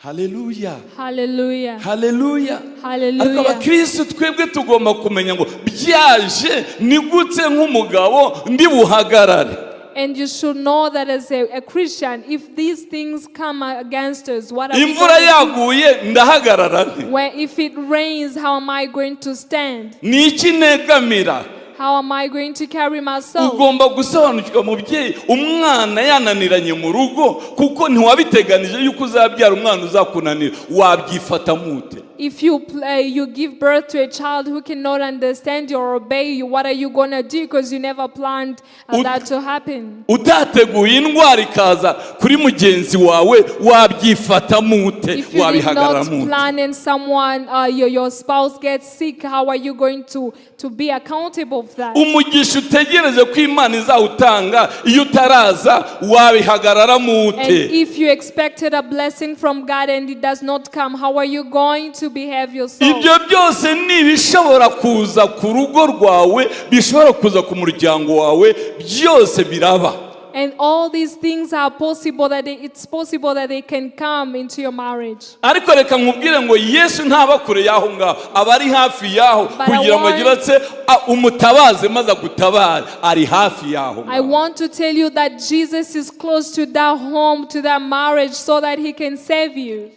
Haleluya, Hallelujah. haleluya. Ariko Hallelujah. abakristo twebwe tugomba kumenya ngo byaje ni gute nk'umugabo ndi buhagarare. And you should know that as a Christian, if these things come against us, what are we Imvura going to yaguye ndahagarara nte? do? If it rains, how am I going to stand? Ni iki negamira? How am I going to carry myself? Ugomba gusobanukirwa mubyeyi, umwana yananiranye mu rugo kuko ntiwabiteganije yuko uzabyara umwana uzakunanira, wabyifata mute? If you give birth to a child who cannot understand you or obey you, what are you going to do? Because you never planned that to happen. Utateguye indwara ikaza kuri mugenzi wawe, wabyifata mute? If you did Wabihagarara not mute? plan and someone, your spouse gets sick, how are you going to be accountable for that? Umugisha utegereje ko Imana izawutanga iyo utaraza, wabihagarara And mute? if you expected a blessing from God and it does not come, how are you going to behave yourself? Ibyo byose ni ibishobora kuza ku rugo rwawe, bishobora kuza ku muryango wawe, byose biraba. And all these things are possible it's possible that they can come into your marriage. Ariko reka nkubwire ngo Yesu ntaba kure yaho ngaho, aba ari hafi yaho kugira ngo agire ati umutabaze maze agutabare, ari hafi yaho. I want to tell you that Jesus is close to that home, to that marriage, so that he can save you.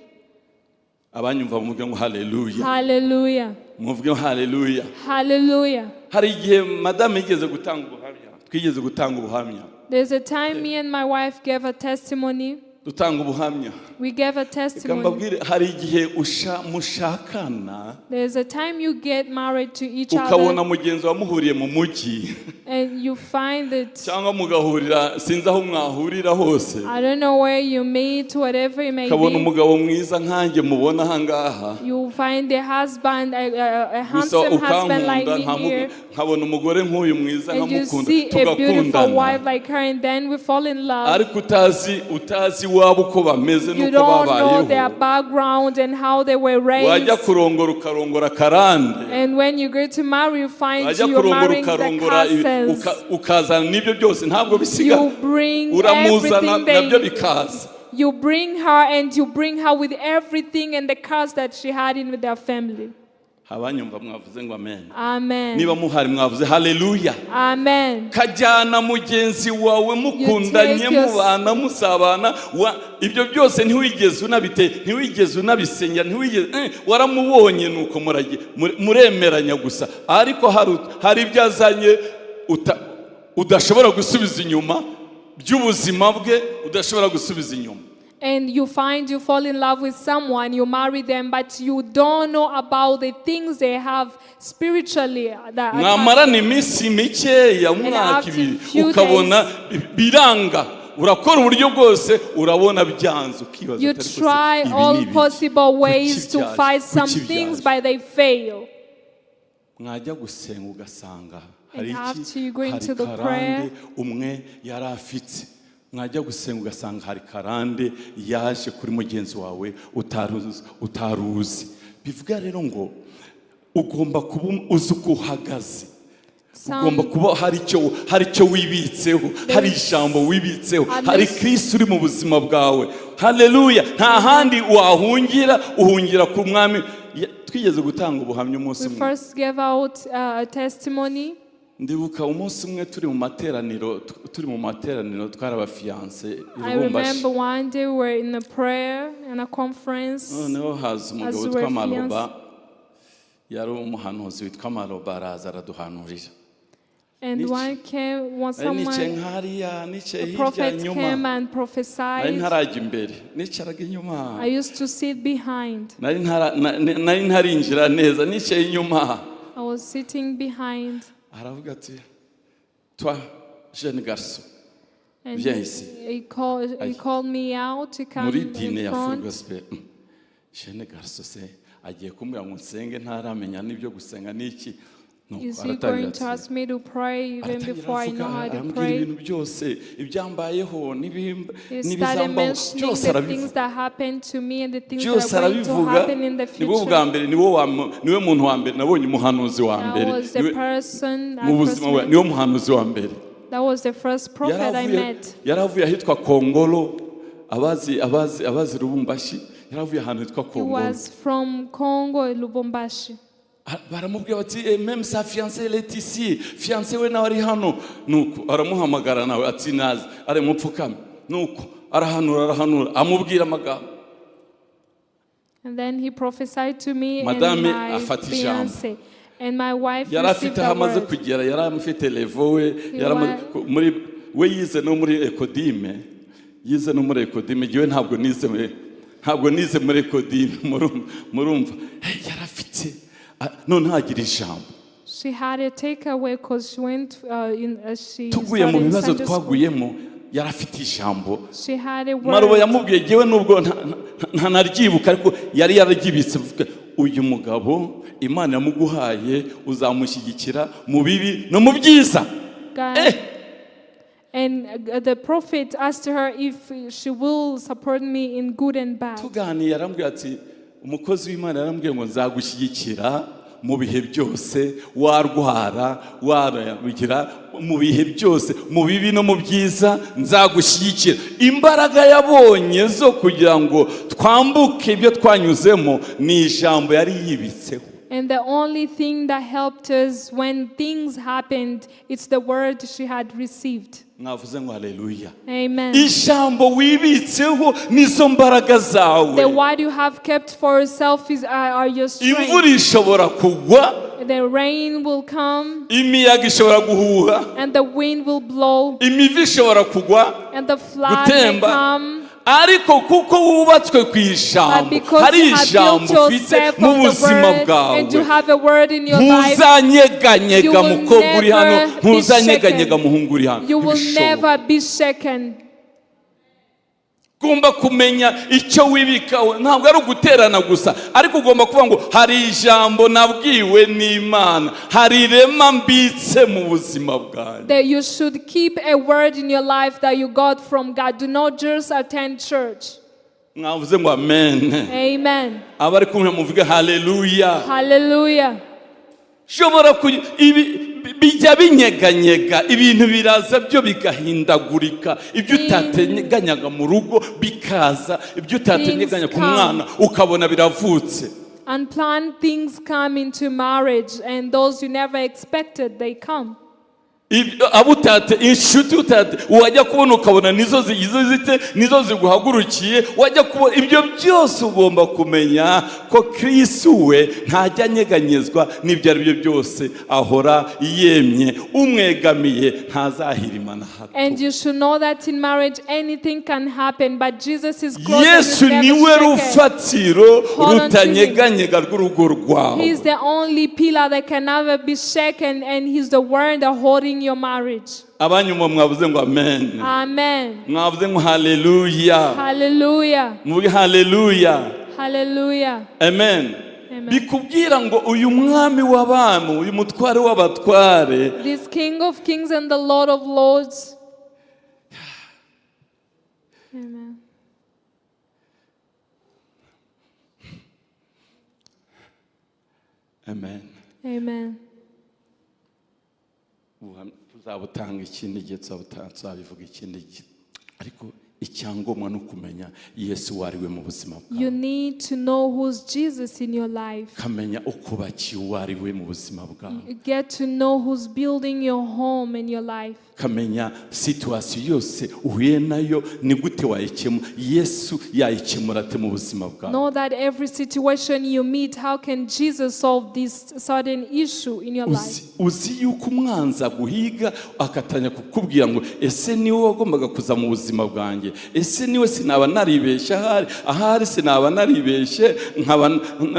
Abanyumva muvuge ngo haleluya, Hallelujah. muvuge ngo haleluya. Hallelujah. Hari igihe madame yigeze gutanga ubuhamya, twigeze gutanga ubuhamya, There's a time me and my wife gave a testimony. dutanga ubuhamya. We gave a Reka testimony. mbabwire, hari igihe mushakana There's a time you get married to each ukabona other mugenzi wamuhuriye mu mujyi, and you find that, cyangwa mugahurira sinzi aho mwahurira hose, I don't know where you meet, whatever it may ukabona be. umugabo mwiza nkanjye mubona aha ngaha, You find a husband, a gusa handsome husband like ukankunda, me here, nkabona umugore nk'uyu mwiza and you nkamukunda, see a beautiful wife tugakundana, like her, and then we fall in love. ariko utazi wabo uko bameze You n'uko don't know their babayeho. background and how they were Wajya raised. kurongora ukarongora karande, And when you go to marry, you find wajya you're kurongora marrying the ukarongora cousins. ukazana n'ibyo byose, ntabwo bisiga, You bring uramuzana everything nabyo bikaza. you bring her, and you bring her with everything and the curse that she had in with their family. Abanyumva mwavuze ngo amen. Amen. Niba muhari mwavuze haleluya. Amen. Kajyana mugenzi wawe mukundanye, take your- mubana musabana, ibyo byose ntiwigeze unabisenya, waramubonye nuko muremeranya gusa, ariko hari ibyazanye udashobora gusubiza inyuma, by'ubuzima bwe udashobora gusubiza inyuma. And you find you fall in love with someone, you marry them, but you don't know about the things they have spiritually. Mwamarana iminsi mikeya, umwaka ibiri, ukabona biranga. Urakora uburyo bwose, urabona byanze, ukibaza. You try all possible ways to fight some things, but they fail. Mwajya gusenga ugasanga And hari after you go into the karande prayer, umwe yari afite. Mwajya gusenga ugasanga hari karande yaje kuri mugenzi wawe utaruzi. Bivuga rero ngo ugomba kuba uzi uko uhagaze. Ugomba kuba hari icyo wibitseho, hari ijambo wibitseho, hari Kristo uri mu buzima bwawe. Haleluya! Nta handi wahungira, uhungira ku mwami. Twigeze gutanga ubuhamya umunsi umwe. We first gave out a testimony. Ndibuka umunsi umwe turi mu materaniro twari abafiance. I remember one day we were in a prayer in a conference. Noneho haza umugabo witwa Maroba, yari umuhanuzi witwa Maroba, araza araduhanurira. And someone, a prophet came and prophesied. I used to sit behind. I was sitting behind. And he called me out to come in front. Is he going to ask me to pray even before I know how to pray? He started mentioning the things that happened to me and the things that are going to happen in the future. That was the person, that was the first prophet I met. He was from Congo, Lubumbashi. baramubwira bati même sa fiancée elle est ici, fiancée we nawe ari hano. Nuko aramuhamagara nawe ati nazi, ari mupfukame. Nuko arahanura amubwira amagambo. And then he prophesied to me and my fiancée. And my wife received the word. kugera yaramufite levo we muri we yize no muri ekodime. Giwe ntabwo nize muri ekodime murumva. Yarafite no ntagira ijambo. She had a takeaway because she went she tuguye mu bibazo twaguyemo yarafite ijambo. She had a word. Marobo yamubwiye giwe nubwo ntanaryibuka ariko yari yaragibitse uyu mugabo Imana yamuguhaye uzamushyigikira mu bibi no mu byiza. And the prophet asked her if she will support me in good and bad. Tugani yarambwiye ati umukozi w'Imana yarambwiye ngo nzagushyigikira mu bihe byose, warwara warabigira mu bihe byose, mu bibi no mu byiza nzagushyigikira. Imbaraga yabonye zo kugira ngo twambuke ibyo twanyuzemo ni ijambo yari yibitseho. And the only thing that helped us when things happened, it's the word she had received. Mwavuze ngo haleluya. Amen. Ijambo wibitseho nizo mbaraga zawe. The word you have kept for yourself are your strength. Imvura ishobora kugwa. The rain will come. Imiyaga ishobora guhuha. And the wind will blow. Imivi ishobora kugwa. And the flood will come. Ariko kuko wubatswe ku ijambo, hari ijambo ufite mu buzima bwawe, ntuzanyeganyega mukobwa uri hano, ntuzanyeganyega muhungu uri hano. You will never be shaken. Ugomba kumenya icyo wibikaho, ntabwo ari uguterana gusa, ariko ugomba kuvuga ngo hari ijambo nabwiwe n'Imana, hari irema mbitse mu buzima bwanjye. That you should keep a word in your life that you got from God. Do not just attend church. Mwavuze ngo amen. Amen. Abari kumwe muvuge haleluya. Hallelujah. Shobora bijya binyeganyega, ibintu biraza byo bigahindagurika, ibyo utateganyaga mu rugo bikaza, ibyo utateganyaga ku mwana ukabona biravutse. Unplanned things come into marriage, and those you never expected, they come. abutate inshuti utate wajya kubona ukabona nizo zigize zite nizo ziguhagurukiye wajya kubona ibyo byose ugomba kumenya ko Kristo we ntajya nyeganyezwa n'ibyo ari byo byose ahora yemye umwegamiye ntazahirima na hato. And you should know that in marriage anything can happen, but Jesus is close. Yesu niwe rufatiro rutanyeganyega rw'urugo rwawe. He is the only pillar that can never be shaken, and he's the one that holding your marriage. Abanyuma mwavuze ngo amen. Amen. Mwavuze ngo hallelujah. Hallelujah. Muvuge hallelujah. Hallelujah. Amen. Amen. Bikubwira ngo uyu mwami w'abami uyu mutware w'abatware, this King of Kings and the Lord of Lords. Amen. Amen. Amen. Tuzabutanga ikindi gihe tuzabivuga ikindi gihe, ariko icyangombwa no kumenya Yesu wariwe mu buzima bwawe. You need to know who's Jesus in your life. Kamenya ukubakiye wariwe mu buzima bwawe. You get to know who's building your home in your life. Kamenya situation yose uhuye nayo ni gute wayikemura, Yesu yayikemura ate mu buzima bwawe. Know that every situation you meet, how can Jesus solve this certain issue in your life? Uzi yuko umwanza guhiga akatanya kukubwira ngo ese niwe wagombaga kuza mu buzima bwanjye, ese niwe sinaba naribeshe, ahari sinaba naribeshe, nkaba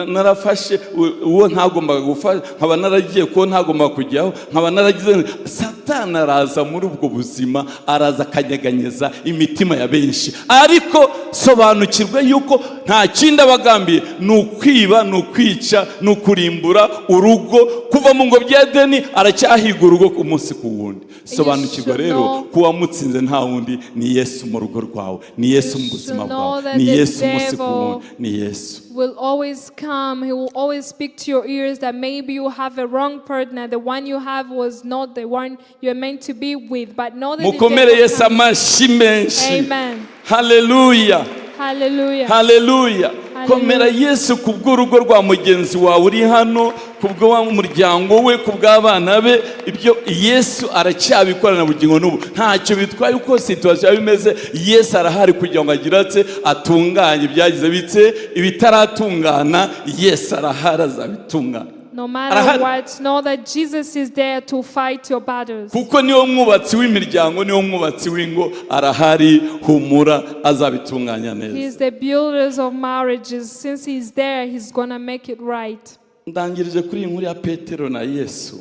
narafashe uwo ntagombaga gufasha, nkaba naragiye ko ntagombaga kujyaho, nkaba naragize. Satani araza muri ubwo buzima, araza akanyeganyeza imitima ya benshi, ariko sobanukirwe yuko nta kindi abagambiye ni ukwiba, ni ukwica, ni ukurimbura urugo. Kuva mu ngo bya Edeni aracyahiga urugo ku munsi ku wundi. Sobanukirwa rero kuwa mutsinze nta wundi ni Yesu mu rugo rwawe, ni Yesu mu buzima bwawe, ni Yesu umunsi ku wundi, ni Yesu. Will always come. He will always speak to your ears that maybe you have a wrong partner. The one you have was not the one you're meant to be with. But know that mukomere Yesu amashi menshi. Amen. Hallelujah. Hallelujah. Hallelujah. Komera Yesu kubw'urugo rwa mugenzi wawe uri hano, kubw'umuryango we, kubw'abana be. Ibyo Yesu aracyabikorana bugingo n'ubu. Ntacyo bitwaye uko situation bimeze, Yesu arahari kugira ngo agiratse atunganye ibyagize bitse ibitaratungana. Yesu arahari azabitungana. No matter what, know that Jesus is there to fight your battles. Kuko niyo mwubatsi w'imiryango, niyo mwubatsi w'ingo, arahari, humura, azabitunganya neza. He is the builders of marriages. Since he's there, he's gonna make it right. Ndangirije kuri inkuru ya Petero na Yesu.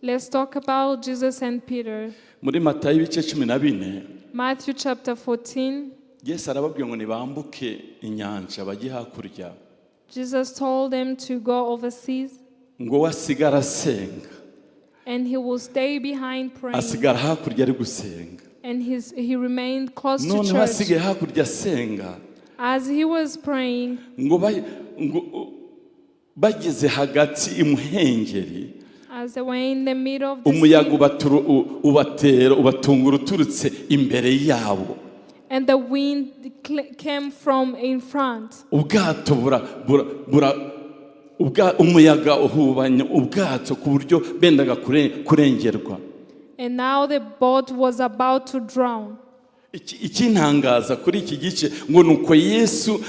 Let's talk about Jesus and Peter. Muri Matayo ibice 14. Matthew chapter 14. Yesu arababwiye ngo nibambuke inyanja bajye hakurya. Jesus told them to go overseas. Ngo wasigara asenga. And he will stay behind praying. Asigara hakurya ari gusenga. And he remained close to church. church. None wasigaye hakurya asenga. As he was praying, ngo bageze hagati imuhengeri. As they were in the middle of the umuyaga ubatungura uturutse imbere yabo. And the wind came from in front. Ubwato umuyaga uhubanya ubwato ku buryo bendaga kurengerwa. And now the boat was about to drown. Ikintangaza kuri iki gice ngo nuko Yesu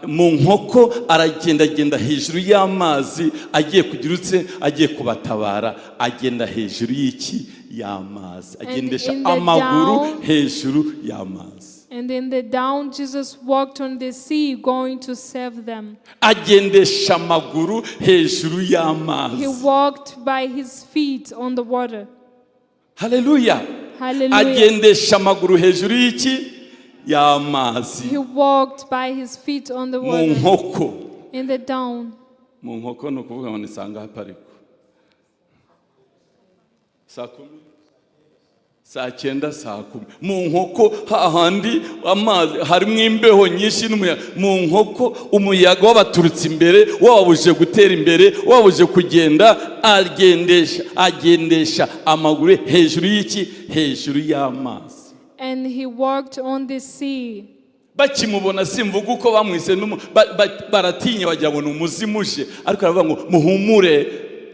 mu nkoko aragendagenda hejuru y'amazi agiye kugirutse agiye kubatabara, agenda hejuru y'iki y'amazi, agendesha amaguru hejuru y'amazi. And in the down, Jesus walked on the sea going to save them. Agendesha amaguru hejuru y'amazi. He walked by his feet on the water. Hallelujah. Hallelujah. Agendesha amaguru hejuru y'iki y'amazi. He walked by his feet on the water. Mu nkoko. In the down. Mu nkoko no kuvuga ngo nisanga hapariko. Saa 10. Saa 9 saa 10. Mu nkoko hahandi amazi harimo imbeho nyinshi n'umuyaga. Mu nkoko umuyaga wabaturutse imbere, wabuje gutera imbere, wabuje kugenda, agendesha amaguru hejuru y'iki, hejuru y'amazi. And he walked on the sea. Bakimubona simvuga uko bamwise baratinya bajya bona umuzimuje, ariko aravuga ngo muhumure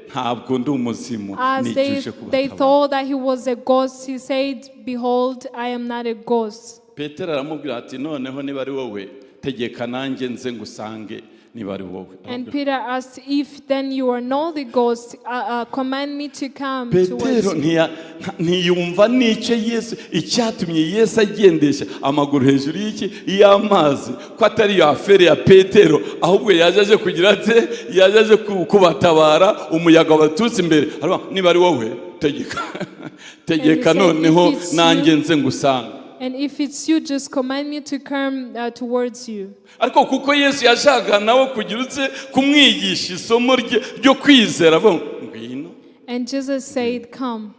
ntabwo ndi umuzimu As nijuje they kubatabara. thought that he was a ghost, he said, "Behold, I am not a ghost." Petero aramubwira ati noneho niba ari wowe tegeka nanjye nze ngusange niba ari wowe. And Peter asked, "If then you are not the ghost, command me to come towards Petero you." ntiyumva n'icyo Yesu icyatumye Yesu agendesha amaguru hejuru y'amazi ko atari yo afere ya Petero, ahubwo yaje kugira ate, yaje kubatabara, umuyaga wabatutse imbere. Niba ari wowe tegeka noneho nanjye nze ngusanga. And if it's you, just command me to come towards you. Ariko kuko Yesu yashaka nawe kugira utse kumwigisha isomo ryo kwizera avuga ngwino. And Jesus said, "Come."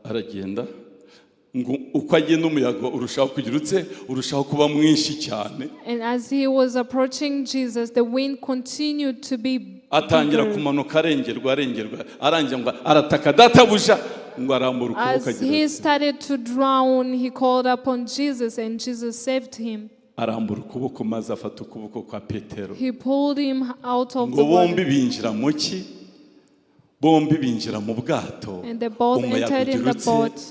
Aragenda uko agenda umuyaga urushaho kugira utse urushaho kuba mwinshi cyane. And as he was approaching Jesus, the wind continued to be atangira kumanuka arengerwa arangira ngo arataka databuja ngo arambura ukuboko. As he started to drown, he called upon Jesus, and Jesus saved him. Arambura ukuboko maze afata ukuboko kwa Petero. He pulled him out of the ngo bombi water. binjira mu ki, bombi binjira mu bwato. And they both entered in the boat.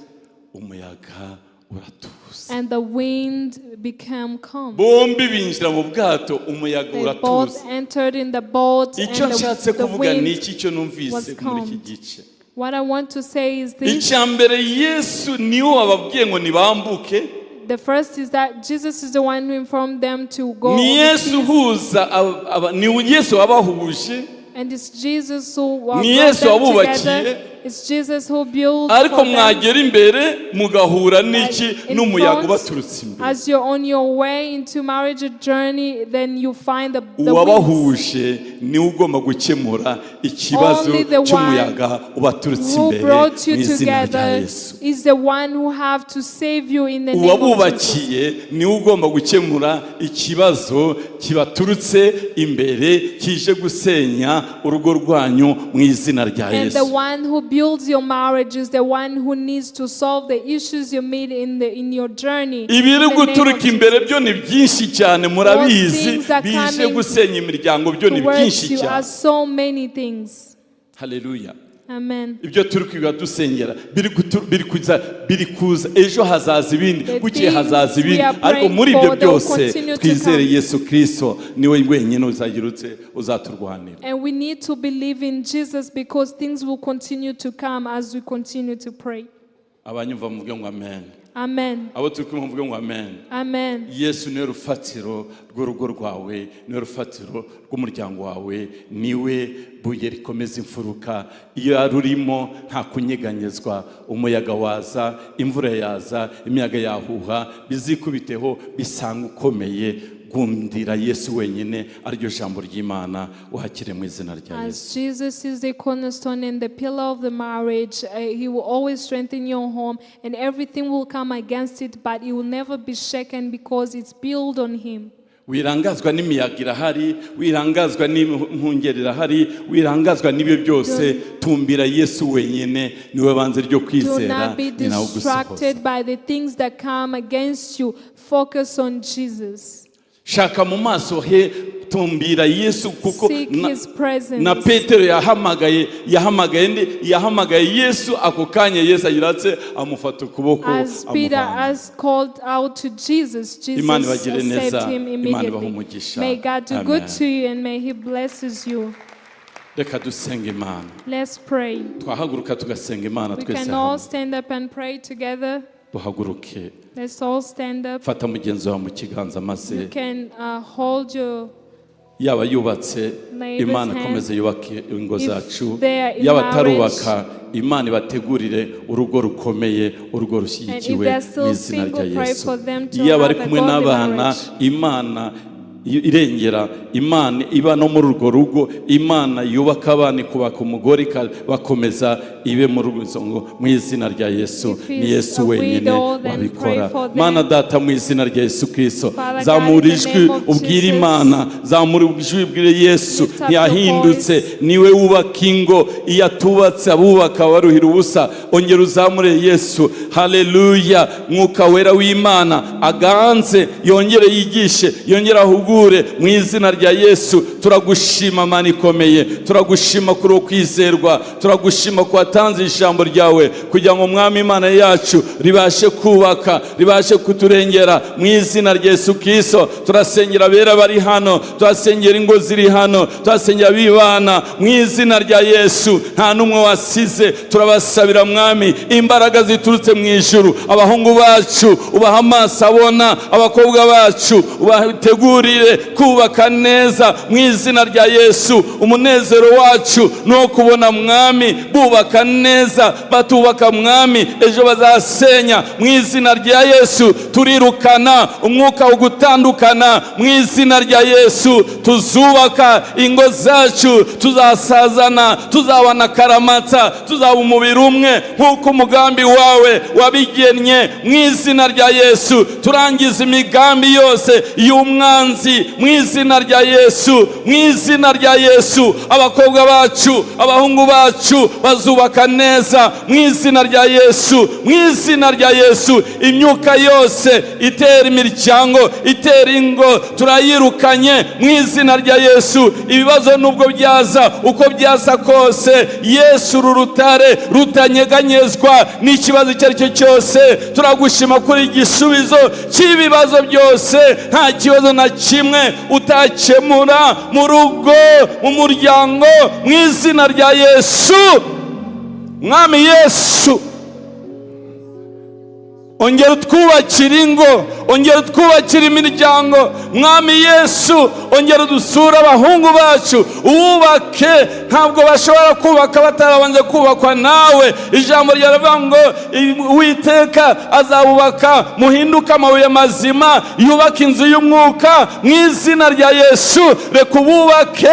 Umuyaga uratuza. And the wind became calm. Bombi binjira mu bwato, umuyaga They uratuza. both entered in the boat, Icyo nshatse and the kuvuga ni wind iki cyo numvise was muri iki calmed. gice. What I want to say is this. Icyambere Yesu niwe wababwiye ngo nibambuke. The first is that Jesus is the one who informed them to go Ni Yesu overseas. huza ni Yesu wabahuje. And it's Jesus who Ni brought Yesu them wabubakiye. together. It's Jesus who built Ariko for them. mwagera imbere mugahura n'iki In n'umuyaga front, ubaturutse imbere. as you're on your way into marriage journey, then you find the winds. Uwabahuje niwe ugomba gukemura ikibazo Only the one cy'umuyaga ubaturutse who imbere brought you mu izina rya together Yesu. is the one who have to save you in the name of Jesus. Uwabubakiye niwe ugomba gukemura ikibazo kibaturutse imbere kije gusenya urugo rwanyu mu izina rya And the Yesu. one who builds your marriage is the one who needs to solve the issues you meet in your journey. Ibiri In the name of guturuka imbere byo ni byinshi cyane murabizi, things are bije coming gusenya imiryango byo ni towards byinshi you are cyane. so many things. Haleluya. Amen. Ibyo turi kwiga dusengera biri kuza ejo hazaza ibindi, bukiye hazaza ibindi, ariko muri ibyo byose twizere Yesu Kristo niwe wenyine uzagirutse uzaturwanira. And we need to believe in Jesus because things will continue to come as we continue to pray. Abanyumva muvuge ngo amen. Amen. Abo turi kumwe muvuge ngo amen. Amen. Yesu niwe rufatiro rw'urugo rwawe, niwe rufatiro rw'umuryango wawe, niwe buye rikomeza imfuruka. Iyo arurimo nta kunyeganyezwa, umuyaga waza, imvura yaza, imiyaga yahuha, bizikubiteho bisanga ukomeye. Gundira Yesu wenyine aryo jambo ry'Imana uhakire mu izina rya Yesu. As Jesus is the cornerstone and the pillar of the marriage, he will always strengthen your home, and everything will come against it, but it will never be shaken because it's built on him. Wirangazwa n'imiyaga irahari, wirangazwa n'impungeri irahari, wirangazwa n'ibyo byose, tumbira Yesu wenyine niwe banze ryo Do kwizera. not be distracted by the things that come against you. Focus on Jesus. Shaka mu maso he, tumbira Yesu kuko na Petero yahamagaye Yesu ako kanya Yesu ayiratse amufata ukuboko amuvana. As Peter called out to Jesus, Jesus saved him immediately. May God do good to you and may he blesses you. Reka dusenge Imana. Let's pray. Twahaguruka tugasenga Imana We twese can all hamwe. stand up and pray together. Duhaguruke. Let's all stand up. Fata mugenzi wawe mu kiganza maze You can hold your yaba yubatse neighbor's Imana hand. ikomeze yubake ingo If zacu, they are in yaba tarubaka Imana ibategurire urugo rukomeye, urugo rushyigikiwe they're still mu izina rya single, pray Yesu. for them to Iyo bari have a kumwe godly n'abana, marriage. Imana irengera, Imana iba no muri urwo rugo, Imana yubaka abana ikubaka umugore bakomeza ibe mu rugo mu izina rya Yesu. Ni Yesu wenyine wabikora. Mana Data mu izina rya Yesu Kristo, zamura ijwi ubwira Imana, zamura ijwi ubwire Yesu ntiyahindutse, niwe wubaka ingo, iyo atubatse abubaka baruhira ubusa. Ongera uzamure Yesu. Haleluya. Mwuka wera w'Imana aganze, yongere yigishe, yongere ahugure bahugure mu izina rya Yesu. Turagushima Mana ikomeye, turagushima kuri ukwizerwa, turagushima ko watanze ijambo ryawe kugira ngo Mwami Imana yacu ribashe kubaka, ribashe kuturengera mu izina rya Yesu Kristo. Turasengera abera bari hano, turasengera ingo ziri hano, turasengera bibana mu izina rya Yesu. Nta numwe wasize, turabasabira Mwami imbaraga ziturutse mu ijuru. Abahungu bacu ubaha amaso abona, abakobwa bacu ubategurire kubaka neza mu izina rya Yesu. Umunezero wacu no kubona Mwami bubaka neza, batubaka Mwami ejo bazasenya mu izina rya Yesu. Turirukana umwuka wo gutandukana mu izina rya Yesu. Tuzubaka ingo zacu, tuzasazana, tuzabana karamata, tuzaba umubiri umwe nk'uko umugambi wawe wabigennye mu izina rya Yesu. Turangiza imigambi yose y'umwanzi mu izina rya Yesu, mu izina rya Yesu. Abakobwa bacu, abahungu bacu bazubaka neza mu izina rya Yesu, mu izina rya Yesu. Imyuka yose itera imiryango, itera ingo, turayirukanye mu izina rya Yesu. Ibibazo nubwo byaza uko byaza kose, Yesu rurutare rutanyeganyezwa n'ikibazo icyo ari cyo cyose. Turagushima kuri igisubizo cy'ibibazo byose. Nta kibazo na kimwe utakemura mu rugo, mu muryango, mu izina rya Yesu. Mwami Yesu, ongera utwubakire ingo, ongera utwubakire imiryango. Mwami Yesu, ongera udusura abahungu bacu, ububake. Ntabwo bashobora kubaka batarabanje kubakwa nawe. Ijambo ryaravuga ngo Uwiteka azabubaka muhinduka amabuye mazima, yubaka inzu y'umwuka mu izina rya Yesu. Reka ububake,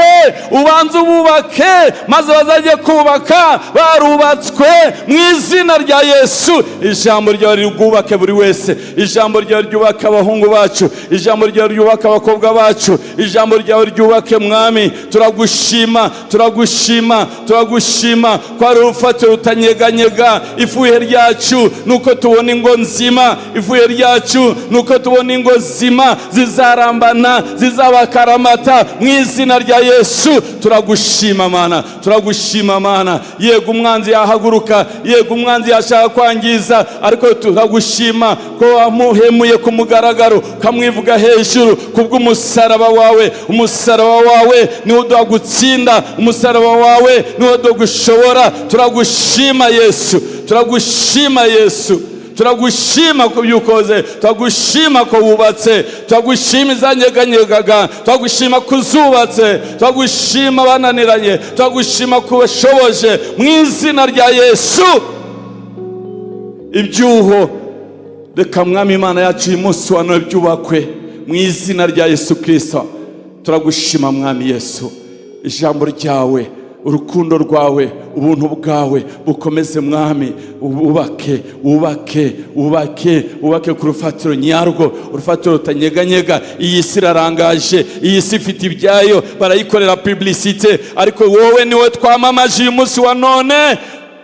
ubanze ububake, maze bazajye kubaka barubatswe mu izina rya Yesu. Ijambo ryawe ryubake buri wese, ijambo ryawe ryubake abahungu bacu, ijambo ryawe ryubake abakobwa bacu, ijambo ryawe ryubake Mwami. Turagushima, turagushima, turagushima ko ari urufatiro rutanyeganyega. Ifuhe ryacu nuko tubona ingo nzima, ifuhe ryacu nuko tubona ingo nzima zizarambana, zizabakaramata mu izina rya Yesu. Turagushima Mana, turagushima Mana. Yego umwanzi yahaguruka, yego umwanzi yashaka kwangiza, ariko turagushima ko wamuhemuye ku mugaragaro, kamwivuga hejuru kubw'umusaraba wawe. Umusaraba wawe niwo udagutsinda, umusaraba wawe niwo udagushobora. Turagushima Yesu, turagushima Yesu, turagushima ko byukoze, turagushima ko wubatse, turagushima izanyeganyegaga, turagushima kuzubatse, turagushima bananiranye, turagushima kubashoboje mu izina rya Yesu. Ibyuho reka Mwami Imana yacu uyu munsi wa none byubakwe mu izina rya Yesu Kristo. Turagushima Mwami Yesu. Ijambo ryawe, urukundo rwawe, ubuntu bwawe bukomeze Mwami. Ubake, ubake, ubake, ubake ku rufatiro nyarwo, urufatiro rutanyeganyega. Iyi si irarangaje, iyi si ifite ibyayo, barayikorera publicité, ariko wowe niwe twamamaje uyu munsi wa none.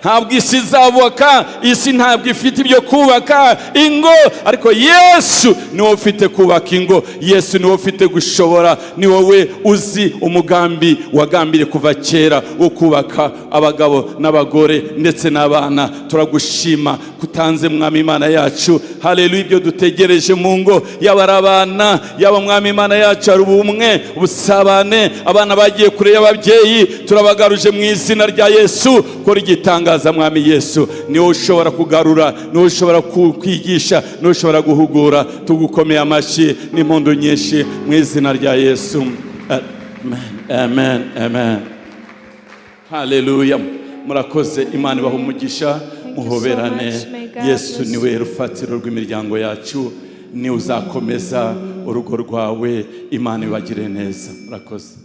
Ntabwo isi izabubaka, isi ntabwo ifite ibyo kubaka ingo, ariko Yesu niwe ufite kubaka ingo. Yesu niwe ufite gushobora, ni wowe uzi umugambi wagambiriye kuva kera wo kubaka abagabo n'abagore ndetse n'abana. Turagushima kutanze Mwami Imana yacu. Haleluya. Ibyo dutegereje mu ngo, yaba ari abana, yaba Mwami Imana yacu ari ubumwe, ubusabane. Abana bagiye kure y'ababyeyi, turabagaruje mu izina rya Yesu. Kora igitangaza Mwami Yesu. Niwe ushobora kugarura, niwe ushobora kwigisha, niwe ushobora guhugura. Tugukomeye amashyi n'impundu nyinshi mu izina rya Yesu. Amen, amen, amen. Haleluya. Murakoze. Imana ibahe umugisha, muhoberane. Yesu niwe rufatiro rw'imiryango yacu, ni uzakomeza urugo rwawe. Imana ibagire neza. Murakoze.